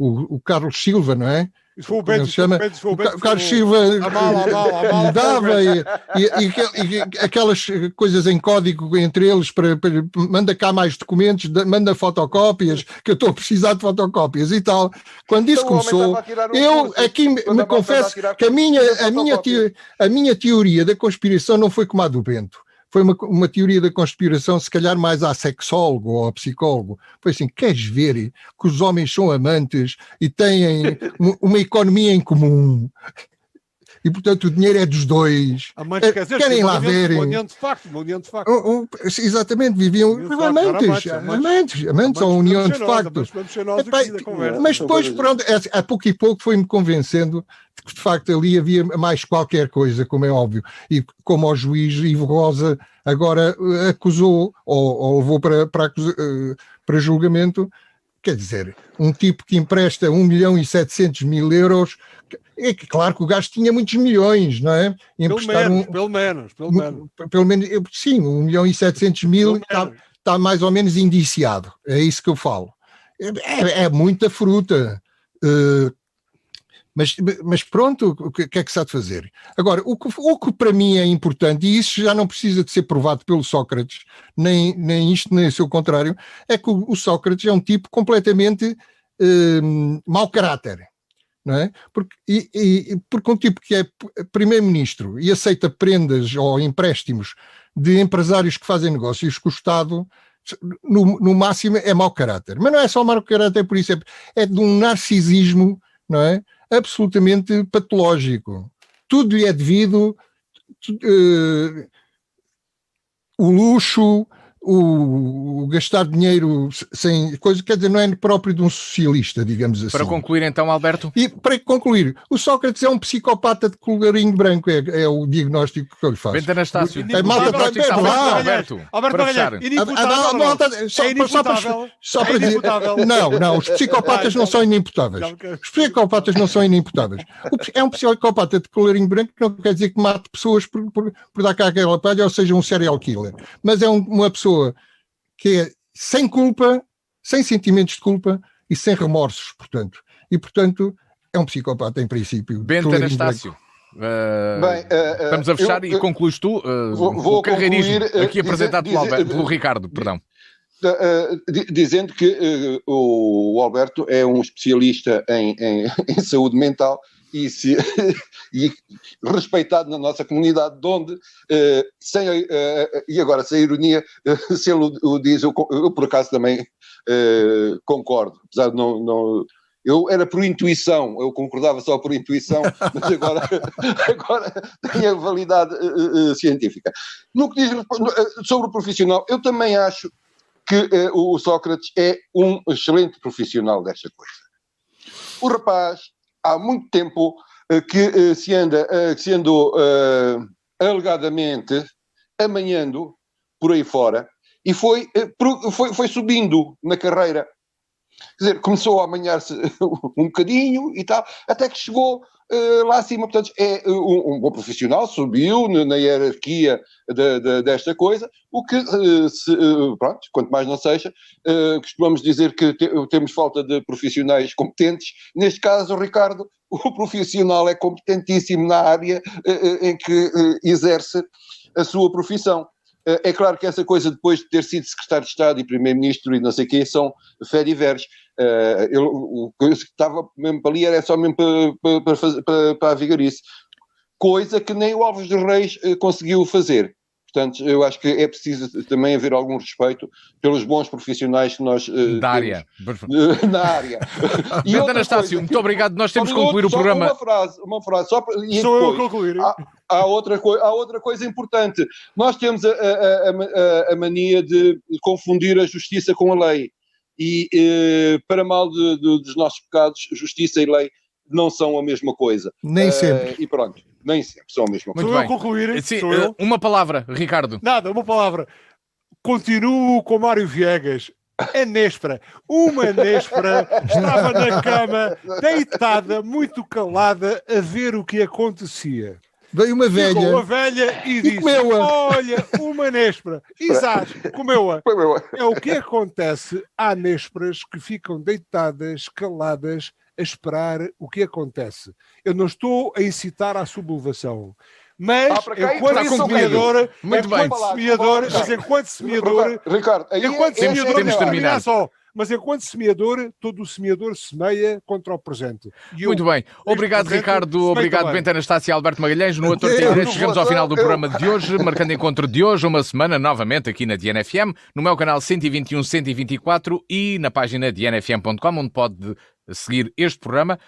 o Carlos Silva, não é? Isso foi o Bento. O Carlos Silva lhe dava e aquelas coisas em código entre eles para manda cá mais documentos, manda fotocópias, que eu estou a precisar de fotocópias e tal. Quando isso começou, eu aqui me confesso que a minha teoria da conspiração não foi como a do Bento. Foi uma teoria da conspiração, se calhar mais a sexólogo ou a psicólogo. Foi assim, queres ver que os homens são amantes e têm uma economia em comum e, portanto, o dinheiro é dos dois. Querem lá ver. Uma união de facto. Exatamente, viviam amantes ou união de facto. Mas depois, pronto, a pouco e pouco foi-me convencendo que, de facto, ali havia mais qualquer coisa, como é óbvio. E como o juiz Ivo Rosa agora acusou ou levou para julgamento, quer dizer, um tipo que empresta 1.700.000 euros, é claro que o gajo tinha muitos milhões, não é? Pelo menos. Sim, 1.700.000 está mais ou menos indiciado, é isso que eu falo. É muita fruta. Mas pronto, o que é que se há de fazer? Agora, o que para mim é importante, e isso já não precisa de ser provado pelo Sócrates, nem isto nem o seu contrário, é que o Sócrates é um tipo completamente mau caráter, não é? Porque um tipo que é primeiro-ministro e aceita prendas ou empréstimos de empresários que fazem negócios com o Estado, no máximo é mau caráter. Mas não é só mau caráter, por isso é de um narcisismo, não é? Absolutamente patológico. Tudo lhe é devido, o luxo, o gastar dinheiro sem coisa, quer dizer, não é próprio de um socialista, digamos assim. Para concluir então, Alberto? E para concluir, o Sócrates é um psicopata de colorinho branco, é o diagnóstico que eu lhe faço. Bento Anastácio. É malta Alberto, para fechar. Só para dizer, não, os psicopatas não são inimputáveis. Os psicopatas não são inimputáveis. É um psicopata de colorinho branco que não quer dizer que mate pessoas por dar cá aquela palha, ou seja, um serial killer. Mas é uma pessoa que é sem culpa, sem sentimentos de culpa e sem remorsos, portanto. E, portanto, é um psicopata em princípio. Bento Anastácio. Estamos a fechar e concluís tu o carreirismo aqui apresentado pelo Ricardo, perdão. Dizendo que o Alberto é um especialista em saúde mental e respeitado na nossa comunidade, de onde, e agora sem ironia, se ele o diz, eu por acaso também concordo, apesar de não eu era por intuição, eu concordava só por intuição, mas agora tem a validade científica. No que diz sobre o profissional, eu também acho que o Sócrates é um excelente profissional desta coisa. O rapaz há muito tempo que se andou alegadamente amanhando por aí fora e foi subindo na carreira. Quer dizer, começou a amanhar-se um bocadinho e tal, até que chegou lá acima. Portanto, é um bom profissional, subiu na hierarquia desta coisa, o que, pronto, quanto mais não seja, costumamos dizer que temos falta de profissionais competentes. Neste caso, o Ricardo, o profissional é competentíssimo na área em que exerce a sua profissão. É claro que essa coisa, depois de ter sido secretário de Estado e primeiro-ministro e não sei o quê, são fé diversos. O que estava mesmo para ali era só mesmo para a vigarice. Coisa que nem o Álvares dos Reis conseguiu fazer. Portanto, eu acho que é preciso também haver algum respeito pelos bons profissionais que nós da área. Na área. Bento Anastácio, muito obrigado. Nós temos que concluir o programa. Uma frase. Só para, e sou depois, eu a concluir. Há outra coisa importante. Nós temos a mania de confundir a justiça com a lei. E para mal dos nossos pecados, justiça e lei não são a mesma coisa. Nem sempre. E pronto, nem sempre são a mesma coisa. Muito Sou bem. eu a concluir? Sim, Sou eu? uma palavra, Ricardo. Nada, uma palavra. Continuo com Mário Viegas. A Néspera. Uma Néspera estava na cama, deitada, muito calada, a ver o que acontecia. Veio uma velha. Chegou a velha e disse: comeu-a. olha, uma Néspera. Exato, comeu-a. É o que acontece. Há Nésperas que ficam deitadas, caladas, a esperar o que acontece. Eu não estou a incitar à sublevação. Mas, enquanto semeadora, Ricardo, mas enquanto semeador, todo o semeador semeia contra o presente. Muito bem. Obrigado, Ricardo. Obrigado, Bento Anastácio e Alberto Magalhães. No Ator Direito, chegamos ao final do programa de hoje, marcando encontro de hoje, uma semana, novamente aqui na DNFM, no meu canal 121, 124 e na página dnfm.com, onde pode seguir este programa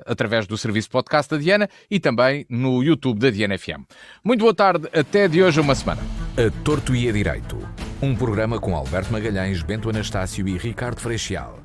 através do serviço podcast da Diana e também no YouTube da DNFM. Muito boa tarde, até de hoje uma semana. A Torto e a Direito, um programa com Alberto Magalhães, Bento Anastácio e Ricardo Freixal.